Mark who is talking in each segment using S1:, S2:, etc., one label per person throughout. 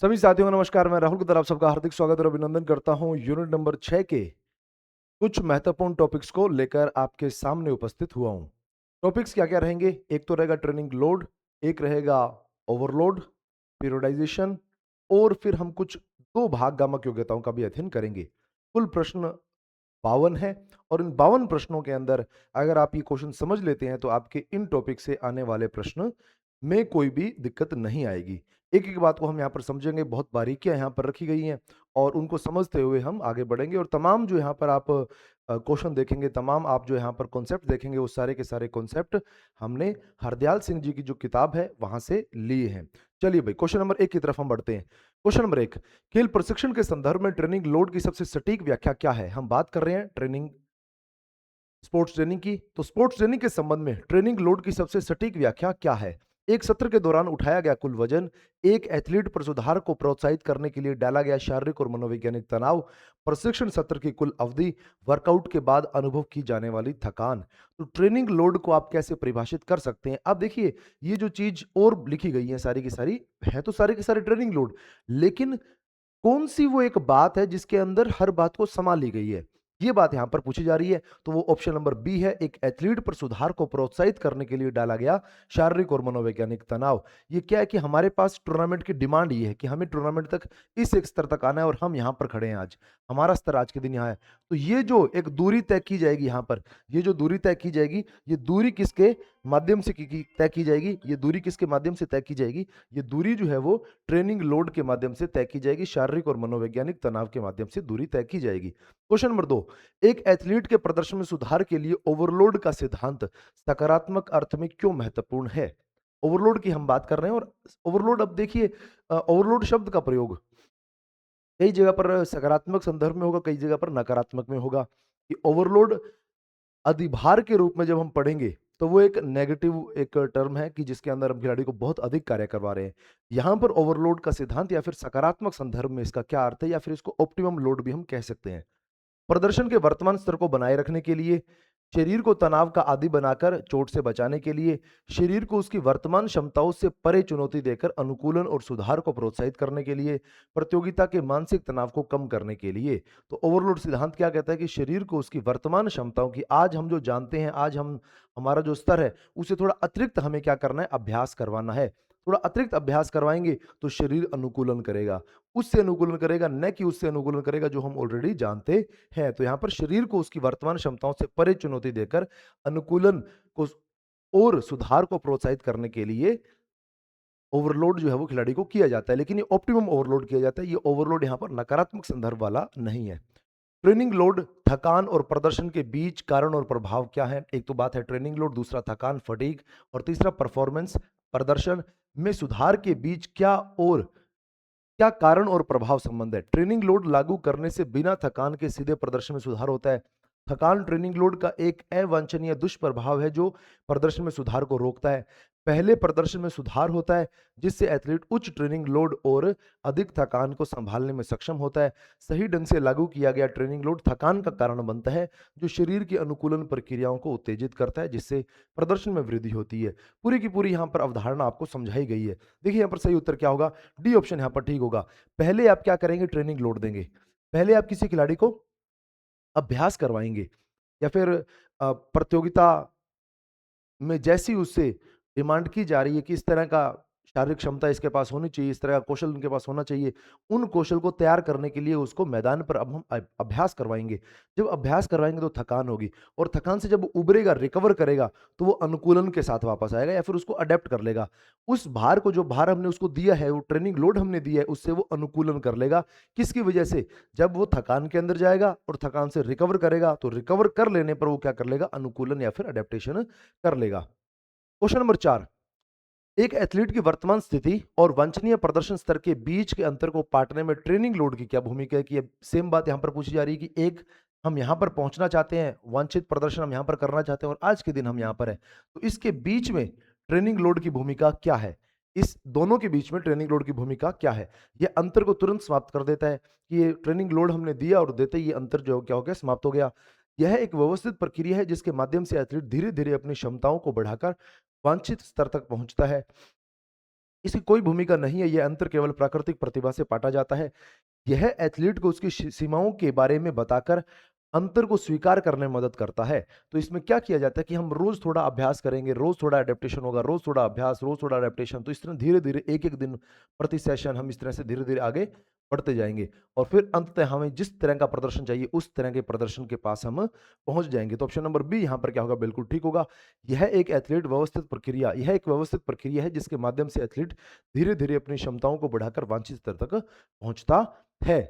S1: सभी साथियों को नमस्कार। मैं राहुल गुप्ता आप सबका हार्दिक स्वागत और अभिनंदन करता हूं। यूनिट नंबर 6 के कुछ महत्वपूर्ण टॉपिक्स को लेकर आपके सामने उपस्थित हुआ हूं। टॉपिक्स क्या क्या रहेंगे? एक तो रहेगा ट्रेनिंग लोड, एक रहेगा ओवरलोड, पीरियडाइजेशन और फिर हम कुछ दो भागगामक योग्यताओं का भी अध्ययन करेंगे। कुल प्रश्न 52 है और इन 52 प्रश्नों के अंदर अगर आप ये क्वेश्चन समझ लेते हैं तो आपके इन टॉपिक से आने वाले प्रश्न में कोई भी दिक्कत नहीं आएगी। एक-एक बात को हम यहाँ पर समझेंगे, बहुत बारीकियाँ यहाँ पर रखी गई हैं और उनको समझते हुए हम आगे बढ़ेंगे और तमाम जो यहाँ पर आप क्वेश्चन देखेंगे, तमाम आप जो यहाँ पर कॉन्सेप्ट देखेंगे, वो सारे के सारे कॉन्सेप्ट हमने हरदयाल सिंह जी की जो किताब है, वहाँ से लिए हैं। चलिए भई, क्वेश्चन नंबर 1 की तरफ हम बढ़ते हैं। क्वेश्चन नंबर 1, खेल प्रशिक्षण के संदर्भ में ट्रेनिंग लोड की सबसे सटीक व्याख्या क्या है? हम बात कर रहे हैं ट्रेनिंग स्पोर्ट्स ट्रेनिंग की। तो स्पोर्ट्स ट्रेनिंग के संबंध में ट्रेनिंग लोड की सबसे सटीक व्याख्या क्या है? एक सत्र के दौरान उठाया गया कुल वजन, एक एथलीट पर सुधार को प्रोत्साहित करने के लिए डाला गया शारीरिक और मनोवैज्ञानिक तनाव, प्रशिक्षण सत्र की कुल अवधि, वर्कआउट के बाद अनुभव की जाने वाली थकान। तो ट्रेनिंग लोड को आप कैसे परिभाषित कर सकते हैं? अब देखिए, ये जो चीज और लिखी गई है सारी की सारी, है तो सारी की सारी ट्रेनिंग लोड, लेकिन कौन-सी वो एक बात है जिसके अंदर हर बात को समा ली गई है? ये बात यहाँ पर पूछी जा रही है, तो वो ऑप्शन नंबर बी है, एक एथलीट पर सुधार को प्रोत्साहित करने के लिए डाला गया शारीरिक और मनोवैज्ञानिक तनाव। ये क्या है कि हमारे पास टूर्नामेंट की डिमांड ये है कि हमें टूर्नामेंट तक इस एक स्तर तक आना है और हम यहाँ पर खड़े हैं आज। हमारा स्तर आज के दिन यहाँ है। तो ये जो एक दूरी तय की जाएगी यहाँ पर, ये जो दूरी तय की जाएगी, ये दूरी किसके माध्यम से की तय की जाएगी? ये दूरी किसके माध्यम से तय की जाएगी? ये दूरी जो है वो ट्रेनिंग लोड के माध्यम से तय की जाएगी, शारीरिक और मनोवैज्ञानिक तनाव के माध्यम से दूरी तय की जाएगी। क्वेश्चन नंबर 2, एक एथलीट के प्रदर्शन में सुधार के लिए ओवरलोड का सिद्धांत सकारात्मक अर्थ में क्यों महत्वपूर्ण है? ओवरलोड की हम बात कर रहे हैं और ओवरलोड, अब देखिए ओवरलोड शब्द का प्रयोग कई जगह पर सकारात्मक संदर्भ में होगा, कई जगह पर नकारात्मक में होगा। कि ओवरलोड अधिभार के रूप में जब हम पढ़ेंगे, तो वो एक नेगेटिव एक टर्म है कि जिसके अंदर हम खिलाड़ी को बहुत अधिक कार्य करवा रहे हैं। यहाँ पर ओवरलोड का सिद्धांत या फिर सकारात्मक संदर्भ में इसका क्या अर्थ है, या फिर इसको ऑप्टिमम लोड भी हम कह सकते हैं। प्रदर्शन के वर्तमान स्तर को बनाए रखने के लिए, शरीर को तनाव का आदी बनाकर चोट से बचाने के लिए, शरीर को उसकी वर्तमान क्षमताओं से परे चुनौती देकर अनुकूलन और सुधार को प्रोत्साहित करने के लिए, प्रतियोगिता के मानसिक तनाव को कम करने के लिए। तो ओवरलोड सिद्धांत क्या कहता है कि शरीर को उसकी वर्तमान क्षमताओं की, आज हम जो जानते हैं, आज हम हमारा जो स्तर है, उसे थोड़ा अतिरिक्त हमें क्या करना है, अभ्यास करवाना है। थोड़ा अतिरिक्त अभ्यास करवाएंगे तो शरीर अनुकूलन करेगा, उससे अनुकूलन करेगा, न कि उससे अनुकूलन करेगा जो हम ऑलरेडी जानते हैं। तो यहाँ पर शरीर को उसकी वर्तमान क्षमताओं से परे चुनौती देकर अनुकूलन को और सुधार को प्रोत्साहित करने के लिए ओवरलोड जो है वो खिलाड़ी को किया जाता है, लेकिन ये ऑप्टिमम ओवरलोड किया जाता है। ये ओवरलोड यहाँ पर नकारात्मक संदर्भ वाला नहीं है। ट्रेनिंग लोड, थकान और प्रदर्शन के बीच कारण और प्रभाव क्या है? एक तो बात है ट्रेनिंग लोड, दूसरा थकान फटीग और तीसरा परफॉर्मेंस प्रदर्शन में सुधार के बीच क्या कारण और प्रभाव संबंध है? ट्रेनिंग लोड लागू करने से बिना थकान के सीधे प्रदर्शन में सुधार होता है। थकान ट्रेनिंग लोड का एक अवांछनीय दुष्प्रभाव है जो प्रदर्शन में सुधार को रोकता है। पहले प्रदर्शन में सुधार होता है जिससे एथलीट उच्च ट्रेनिंग लोड और अधिक थकान को संभालने में सक्षम होता है। सही ढंग से लागू किया गया ट्रेनिंग लोड थकान का कारण बनता है जो शरीर की अनुकूलन प्रक्रियाओं को उत्तेजित करता है, जिससे प्रदर्शन में वृद्धि होती है। पूरी की पूरी यहाँ पर अवधारणा आपको समझाई गई है। देखिए यहाँ पर सही उत्तर क्या होगा? डी ऑप्शन यहाँ पर ठीक होगा। पहले आप क्या करेंगे? ट्रेनिंग लोड देंगे। पहले आप किसी खिलाड़ी को अभ्यास करवाएँगे या फिर प्रतियोगिता में जैसी उससे डिमांड की जा रही है कि इस तरह का शारीरिक क्षमता इसके पास होनी चाहिए, इस तरह का कौशल उनके पास होना चाहिए, उन कौशल को तैयार करने के लिए उसको मैदान पर अब हम अभ्यास करवाएँगे। जब अभ्यास करवाएँगे तो थकान होगी और थकान से जब वो उभरेगा, रिकवर करेगा, तो वो अनुकूलन के साथ वापस आएगा या फिर उसको अडैप्ट कर लेगा। उस भार को, जो भार हमने उसको दिया है, वो ट्रेनिंग लोड हमने दिया है, उससे वो अनुकूलन कर लेगा। किसकी वजह से? जब वो थकान के अंदर जाएगा और थकान से रिकवर करेगा, तो रिकवर कर लेने पर वो क्या कर लेगा? अनुकूलन या फिर अडैप्टेशन कर लेगा। क्वेश्चन नंबर 4, एक एथलीट की वर्तमान स्थिति और वांछनीय प्रदर्शन स्तर के बीच के अंतर को पाटने में ट्रेनिंग लोड की क्या भूमिका है? कि ये सेम बात यहां पर पूछी जा रही है कि एक, हम यहां पर पहुंचना चाहते हैं, वांछित प्रदर्शन हम यहां पर करना चाहते हैं और आज के दिन हम यहां पर हैं, तो इसके बीच में ट्रेनिंग लोड की भूमिका क्या है? इस दोनों के बीच में ट्रेनिंग लोड की भूमिका क्या है? ये अंतर को तुरंत समाप्त कर देता है कि ये ट्रेनिंग लोड हमने दिया और देते ही ये अंतर जो क्या हो गया? समाप्त हो गया। यह एक व्यवस्थित प्रक्रिया है जिसके माध्यम से एथलीट धीरे धीरे अपनी क्षमताओं को बढ़ाकर वांछित स्तर तक पहुंचता है। इसकी कोई भूमिका नहीं है, यह अंतर केवल प्राकृतिक प्रतिभा से पाटा जाता है। यह एथलीट को उसकी सीमाओं के बारे में बताकर अंतर को स्वीकार करने में मदद करता है। तो इसमें क्या किया जाता है कि हम रोज थोड़ा अभ्यास करेंगे, रोज थोड़ा एडेप्टेशन होगा, रोज थोड़ा अभ्यास, रोज थोड़ा एडेप्टेशन। तो इस तरह धीरे धीरे एक एक दिन प्रति सेशन हम इस तरह से धीरे धीरे आगे बढ़ते जाएंगे और फिर अंततः हमें जिस तरह का प्रदर्शन चाहिए उस तरह के प्रदर्शन के पास हम पहुंच जाएंगे। तो ऑप्शन नंबर बी यहाँ पर क्या होगा, बिल्कुल ठीक होगा। यह एक व्यवस्थित प्रक्रिया है जिसके माध्यम से एथलीट धीरे धीरे अपनी क्षमताओं को बढ़ाकर वांछित स्तर तक पहुंचता है।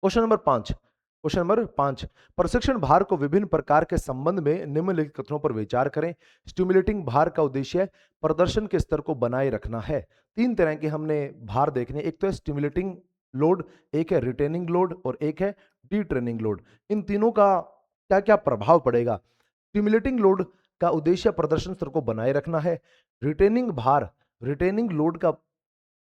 S1: क्वेश्चन नंबर 5, प्रशिक्षण भार को विभिन्न प्रकार के संबंध में निम्नलिखित कथनों पर विचार करें। स्टिमुलेटिंग भार का उद्देश्य प्रदर्शन के स्तर को बनाए रखना है। तीन तरह के हमने भार देखने, एक तो है स्टिमुलेटिंग लोड, एक है रिटेनिंग लोड और एक है डिट्रेनिंग लोड। इन तीनों का क्या क्या प्रभाव पड़ेगा। स्टिमुलेटिंग लोड का उद्देश्य प्रदर्शन स्तर को बनाए रखना है। रिटेनिंग लोड का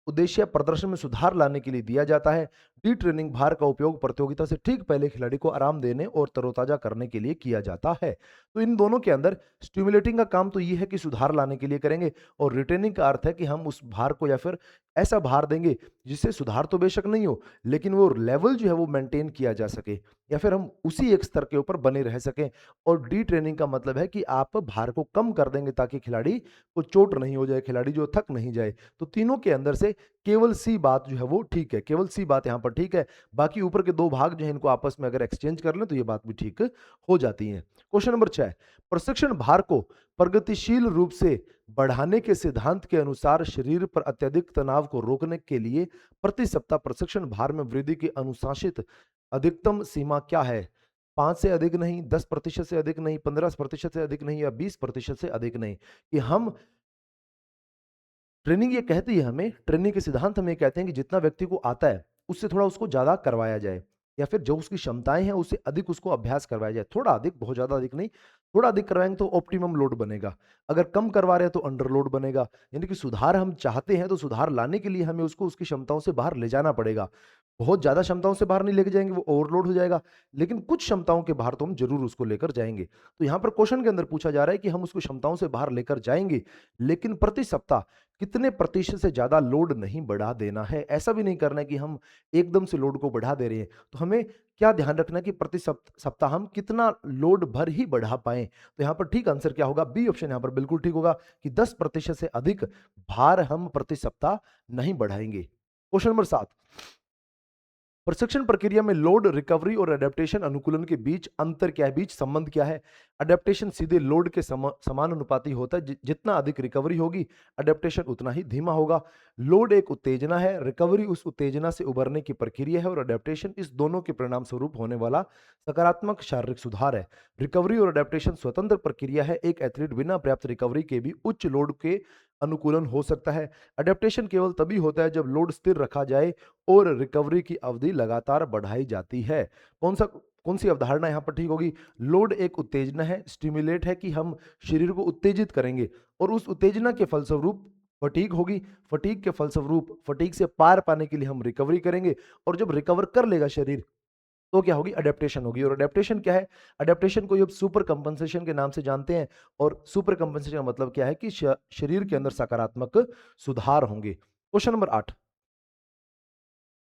S1: उद्देश्य प्रदर्शन में सुधार लाने के लिए दिया जाता है। डी ट्रेनिंग भार का उपयोग प्रतियोगिता से ठीक पहले खिलाड़ी को आराम देने और तरोताजा करने के लिए किया जाता है। तो इन दोनों के अंदर स्टिमुलेटिंग का काम तो ये है कि सुधार लाने के लिए करेंगे और रिटेनिंग का अर्थ है कि हम उस भार को या फिर ऐसा भार देंगे जिससे सुधार तो बेशक नहीं हो लेकिन वो लेवल जो है वो मेंटेन किया जा सके या फिर हम उसी एक स्तर के ऊपर बने रह सकें। और डी ट्रेनिंग का मतलब है कि आप भार को कम कर देंगे ताकि खिलाड़ी को चोट नहीं हो जाए, खिलाड़ी जो थक नहीं जाए। तो तीनों के अंदर से केवल सी बात जो है वो ठीक है, केवल सी बात यहाँ पर ठीक है। बाकी ऊपर के दो भाग जो है इनको आपस में अगर एक्सचेंज कर लें तो ये बात भी ठीक हो जाती है। क्वेश्चन नंबर 6, प्रशिक्षण भार को प्रगतिशील रूप से बढ़ाने के सिद्धांत के अनुसार शरीर पर अत्यधिक तनाव को रोकने के लिए प्रति सप्ताह प्रशिक्षण भार में वृद्धि की अनुशासित अधिकतम सीमा क्या है। 5 से अधिक नहीं, 10% से अधिक नहीं, 15% से अधिक नहीं या 20% से अधिक नहीं। कि हम ट्रेनिंग ये कहती है हमें, ट्रेनिंग के सिद्धांत हमें कहते हैं कि जितना व्यक्ति को आता है उससे थोड़ा उसको ज्यादा करवाया जाए या फिर जो उसकी क्षमताएं हैं उससे अधिक उसको अभ्यास करवाया जाए। थोड़ा अधिक, बहुत ज्यादा अधिक नहीं, थोड़ा अधिक करवाएंगे तो ऑप्टिमम लोड बनेगा। अगर कम करवा रहे हैं तो अंडर लोड बनेगा। यानी कि सुधार हम चाहते हैं तो सुधार लाने के लिए हमें उसको उसकी क्षमताओं से बाहर ले जाना पड़ेगा। बहुत ज्यादा क्षमताओं से बाहर नहीं लेके जाएंगे, वो ओवरलोड हो जाएगा। लेकिन कुछ क्षमताओं के बाहर तो हम जरूर उसको लेकर जाएंगे। तो यहाँ पर क्वेश्चन के अंदर पूछा जा रहा है कि हम उसको क्षमताओं से बाहर लेकर जाएंगे लेकिन प्रति सप्ताह कितने प्रतिशत से ज्यादा लोड नहीं बढ़ा देना है। ऐसा भी नहीं करना है कि हम एकदम से लोड को बढ़ा दे रहे हैं। तो हमें क्या ध्यान रखना है कि प्रति सप्ताह हम कितना लोड भर ही बढ़ा पाए। तो यहाँ पर ठीक आंसर क्या होगा, बी ऑप्शन यहाँ पर बिल्कुल ठीक होगा कि 10% से अधिक भार हम प्रति सप्ताह नहीं बढ़ाएंगे। क्वेश्चन नंबर 7, प्रशिक्षण प्रक्रिया में लोड रिकवरी और एडेप्टेशन अनुकूलन के बीच अंतर क्या है, बीच संबंध क्या है। एडेप्टेशन सीधे लोड के समानुपाती होता है। जितना अधिक रिकवरी होगी एडेप्टेशन उतना ही धीमा होगा। लोड एक उत्तेजना है, रिकवरी उस उत्तेजना से उबरने की प्रक्रिया है और एडेप्टेशन इस दोनों के परिणाम स्वरूप होने वाला सकारात्मक शारीरिक सुधार है। रिकवरी और एडेप्टेशन स्वतंत्र प्रक्रिया है। एक एथलीट बिना पर्याप्त रिकवरी के भी उच्च लोड के अनुकूलन हो सकता है। एडेप्टेशन केवल तभी होता है जब लोड स्थिर रखा जाए और रिकवरी की अवधि लगातार बढ़ाई जाती है। कौन सी अवधारणा यहां पर ठीक होगी। लोड एक उत्तेजना है, स्टिमुलेट है कि हम शरीर को उत्तेजित करेंगे और उस उत्तेजना के फलस्वरूप फटीग होगी। फटीग के फलस्वरूप फटीग से पार पाने के लिए हम रिकवरी करेंगे और जब रिकवर कर लेगा शरीर तो क्या होगी, अडेप्टेशन होगी। और अडेप्टेशन क्या है, अडेप्टेशन को सुपर कंपनसेशन के नाम से जानते हैं। और सुपर कंपनसेशन का मतलब क्या है कि शरीर के अंदर सकारात्मक सुधार होंगे। क्वेश्चन नंबर 8,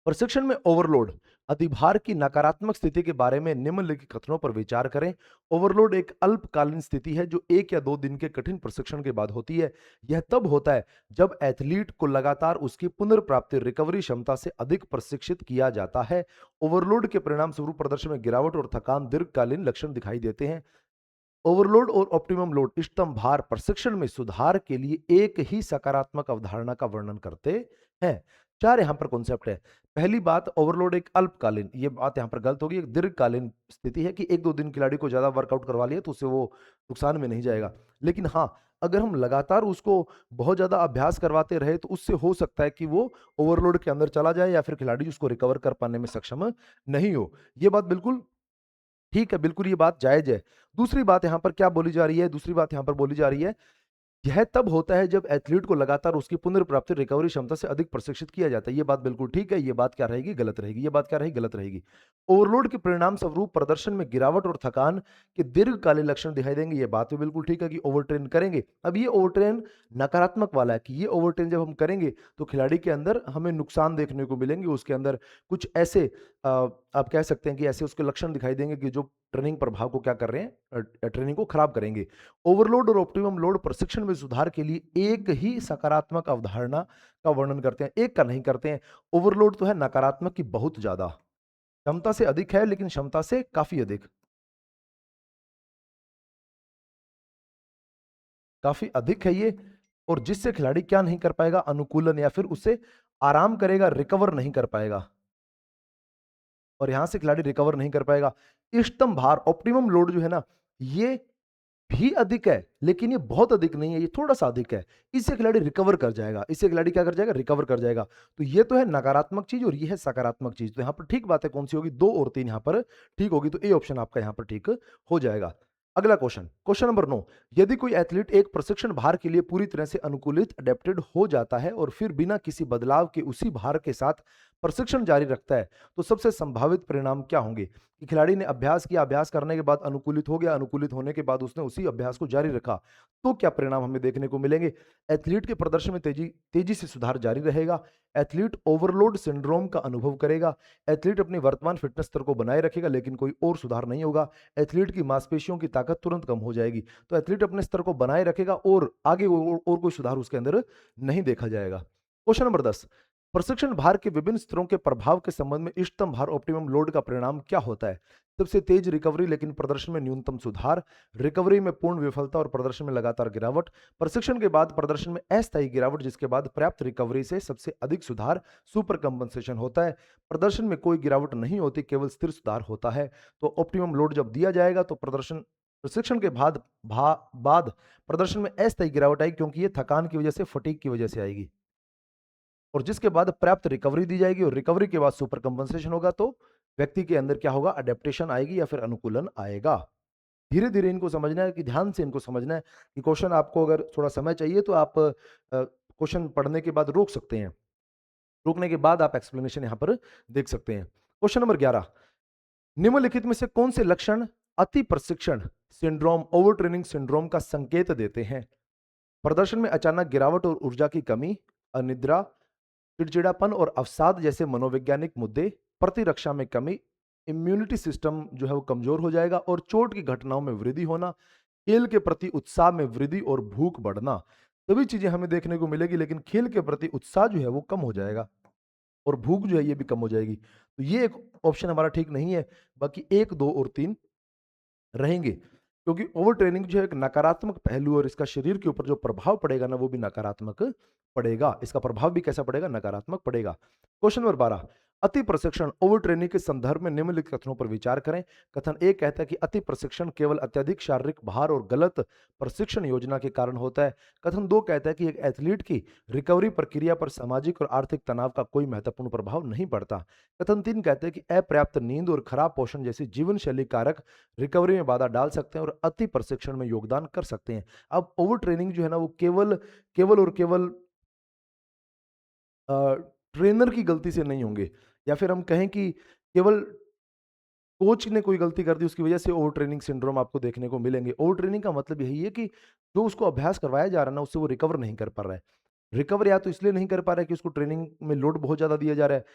S1: प्रशिक्षण में ओवरलोड अधिभार की नकारात्मक स्थिति के बारे में निम्नलिखित कथनों पर विचार करें। ओवरलोड एक अल्पकालीन स्थिति है जो 1 या 2 दिन के कठिन प्रशिक्षण के बाद होती है। यह तब होता है जब एथलीट को लगातार उसकी पुनर्प्राप्ति रिकवरी क्षमता से अधिक प्रशिक्षित किया जाता है। ओवरलोड के परिणाम स्वरूप प्रदर्शन में गिरावट और थकान दीर्घकालीन लक्षण दिखाई देते हैं। ओवरलोड और ऑप्टिमम लोड इष्टतम भार प्रशिक्षण में सुधार के लिए एक ही सकारात्मक अवधारणा का वर्णन करते हैं। 4 यहां पर कॉन्सेप्ट है। पहली बात, ओवरलोड एक अल्पकालीन, ये बात यहां पर गलत होगी। एक दीर्घकालीन स्थिति है कि 1-2 दिन खिलाड़ी को ज्यादा वर्कआउट करवा लिया तो उससे वो नुकसान में नहीं जाएगा। लेकिन हाँ, अगर हम लगातार उसको बहुत ज्यादा अभ्यास करवाते रहे तो उससे हो सकता है कि वो ओवरलोड के अंदर चला जाए या फिर खिलाड़ी उसको रिकवर कर पाने में सक्षम नहीं हो। ये बात बिल्कुल ठीक है, बिल्कुल ये बात जायज है। दूसरी बात यहां पर क्या बोली जा रही है, दूसरी बात यहां पर बोली जा रही है यह तब होता है जब एथलीट को लगातार उसकी पुनर्प्राप्ति रिकवरी क्षमता से अधिक प्रशिक्षित किया जाता है। ये बात बिल्कुल ठीक है, ये बात क्या रहेगी? गलत रहेगी। ये बात क्या रहेगी? गलत रहेगी। ओवरलोड के परिणाम स्वरूप प्रदर्शन में गिरावट और थकान के दीर्घकालीन लक्षण दिखाई देंगे। ये बात भी बिल्कुल ठीक है कि ओवरट्रेन करेंगे। अब ये ओवरट्रेन नकारात्मक वाला है कि ये ओवरट्रेन जब हम करेंगे तो खिलाड़ी के अंदर हमें नुकसान देखने को मिलेंगे। उसके अंदर कुछ ऐसे आप कह सकते हैं कि ऐसे उसके लक्षण दिखाई देंगे कि जो ट्रेनिंग प्रभाव को क्या कर रहे हैं, ट्रेनिंग को खराब करेंगे। ओवरलोड और ऑप्टिमम लोड प्रशिक्षण में सुधार के लिए एक ही सकारात्मक अवधारणा का वर्णन करते हैं, एक का नहीं करते हैं। ओवरलोड तो है नकारात्मक की बहुत ज्यादा, क्षमता से अधिक है लेकिन क्षमता से काफी अधिक, काफी अधिक है ये। और जिससे खिलाड़ी क्या नहीं कर पाएगा? अनुकूलन, या फिर उससे आराम करेगा, रिकवर नहीं कर पाएगा। और यहां से खिलाड़ी रिकवर नहीं कर पाएगा। इष्टतम भार, ऑप्टिमम लोड जो है ना, ये भी अधिक है, लेकिन ये बहुत अधिक नहीं है, ये थोड़ा-सा अधिक है। इससे खिलाड़ी रिकवर कर जाएगा, इससे खिलाड़ी क्या कर जाएगा? रिकवर कर जाएगा। तो ये तो है नकारात्मक चीज़ और ये है सकारात्मक चीज़। तो यहाँ पर ठीक बात है कौन-सी होगी? 2 और 3 यहाँ पर ठीक होगी, तो ए ऑप्शन आपका यहाँ पर ठीक हो जाएगा। अगला क्वेश्चन, क्वेश्चन नंबर 9। यदि कोई एथलीट एक प्रशिक्षण भार के लिए पूरी तरह से अनुकूलित अडैप्टेड हो जाता है और फिर बिना किसी बदलाव के उसी भार के साथ प्रशिक्षण जारी रखता है, तो सबसे संभावित परिणाम क्या होंगे? कि खिलाड़ी ने अभ्यास किया, अभ्यास करने के बाद अनुकूलित हो गया, अनुकूलित होने के बाद उसने उसी अभ्यास को जारी रखा, तो क्या परिणाम हमें देखने को मिलेंगे? एथलीट के प्रदर्शन में तेजी तेजी से सुधार जारी रहेगा, एथलीट ओवरलोड सिंड्रोम का अनुभव करेगा, एथलीट अपनी वर्तमान फिटनेस स्तर को बनाए रखेगा लेकिन कोई और सुधार नहीं होगा, एथलीट की मांसपेशियों की ताकत तुरंत कम हो जाएगी। तो एथलीट अपने स्तर को बनाए रखेगा और आगे और कोई सुधार उसके अंदर नहीं देखा जाएगा। Question number 10। प्रशिक्षण भार के विभिन्न स्तरों के प्रभाव के संबंध में इष्टतम भार ऑप्टिमम लोड का परिणाम क्या होता है? सबसे तेज रिकवरी लेकिन प्रदर्शन में न्यूनतम सुधार, रिकवरी में पूर्ण विफलता और प्रदर्शन में लगातार गिरावट, प्रशिक्षण के बाद प्रदर्शन में अस्थायी गिरावट जिसके बाद पर्याप्त रिकवरी से सबसे अधिक सुधार, सुपर कंपनसेशन होता है, प्रदर्शन में कोई गिरावट नहीं होती, केवल स्थिर सुधार होता है। तो ऑप्टिमम लोड जब दिया जाएगा तो प्रशिक्षण के बाद प्रदर्शन में अस्थायी गिरावट आएगी क्योंकि ये थकान की वजह से, फटीग की वजह से आएगी। और जिसके बाद पर्याप्त रिकवरी दी जाएगी और रिकवरी के बाद सुपर कंपनसेशन होगा, तो व्यक्ति के अंदर क्या होगा? अडेप्टेशन आएगी या फिर अनुकूलन आएगा। धीरे धीरे इनको समझना है, कि ध्यान से इनको समझना है कि क्वेश्चन आपको अगर थोड़ा समय चाहिए तो आप क्वेश्चन पढ़ने के बाद रोक सकते हैं, रोकने के बाद आप एक्सप्लेनेशन यहां पर देख सकते हैं। Question number 11। निम्नलिखित में से कौन से लक्षण अति प्रशिक्षण सिंड्रोम, ओवर ट्रेनिंग सिंड्रोम का संकेत देते हैं? प्रदर्शन में अचानक गिरावट और ऊर्जा की कमी, अनिद्रा, चिड़चिड़ापन और अवसाद जैसे मनोवैज्ञानिक मुद्दे, प्रतिरक्षा में कमी, इम्यूनिटी सिस्टम जो है वो कमजोर हो जाएगा और चोट की घटनाओं में वृद्धि होना, खेल के प्रति उत्साह में वृद्धि और भूख बढ़ना। सभी चीजें हमें देखने को मिलेगी लेकिन खेल के प्रति उत्साह जो है वो कम हो जाएगा और भूख जो है ये भी कम हो जाएगी। तो ये एक ऑप्शन हमारा ठीक नहीं है। बाकी 1, 2 और 3 रहेंगे, क्योंकि ओवर ट्रेनिंग जो है एक नकारात्मक पहलू है और इसका शरीर के ऊपर जो प्रभाव पड़ेगा ना वो भी नकारात्मक पड़ेगा। इसका प्रभाव भी कैसा पड़ेगा? नकारात्मक पड़ेगा। Question number 12। अति प्रशिक्षण ओवर ट्रेनिंग के संदर्भ में निम्नलिखित कथनों पर विचार करें। कथन एक कहता है कि अति प्रशिक्षण केवल अत्यधिक शारीरिक भार और गलत प्रशिक्षण योजना के कारण होता है। कथन 2 कहता है कि एक एथलीट की रिकवरी प्रक्रिया पर सामाजिक और आर्थिक तनाव का कोई महत्वपूर्ण प्रभाव नहीं पड़ता। कथन 3 कहते हैं कि अपर्याप्त नींद और खराब पोषण जैसी जीवन शैली कारक रिकवरी में बाधा डाल सकते हैं और अति प्रशिक्षण में योगदान कर सकते हैं। अब ओवर ट्रेनिंग जो है ना वो केवल केवल और केवल अ, ट्रेनर की गलती से नहीं होंगे, या फिर हम कहें कि केवल कोच ने कोई गलती कर दी उसकी वजह से ओवर ट्रेनिंग सिंड्रोम आपको देखने को मिलेंगे। ओवर ट्रेनिंग का मतलब यही है कि जो उसको अभ्यास करवाया जा रहा है ना उससे वो रिकवर नहीं कर पा रहा है। रिकवर या तो इसलिए नहीं कर पा रहा है कि उसको ट्रेनिंग में लोड बहुत ज़्यादा दिया जा रहा है,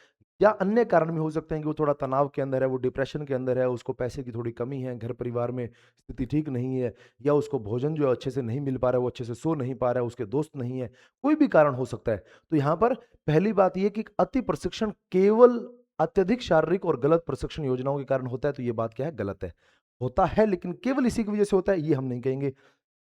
S1: या अन्य कारण भी हो सकते हैं कि वो थोड़ा तनाव के अंदर है, वो डिप्रेशन के अंदर है, उसको पैसे की थोड़ी कमी है, घर परिवार में स्थिति ठीक नहीं है, या उसको भोजन जो है अच्छे से नहीं मिल पा रहा है, वो अच्छे से सो नहीं पा रहा है, उसके दोस्त नहीं है, कोई भी कारण हो सकता है। तो यहाँ पर पहली बात ये कि अति प्रशिक्षण केवल अत्यधिक शारीरिक और गलत प्रशिक्षण योजनाओं के कारण होता है, तो ये बात क्या है? गलत है। होता है लेकिन केवल इसी की वजह से होता है, ये हम नहीं कहेंगे।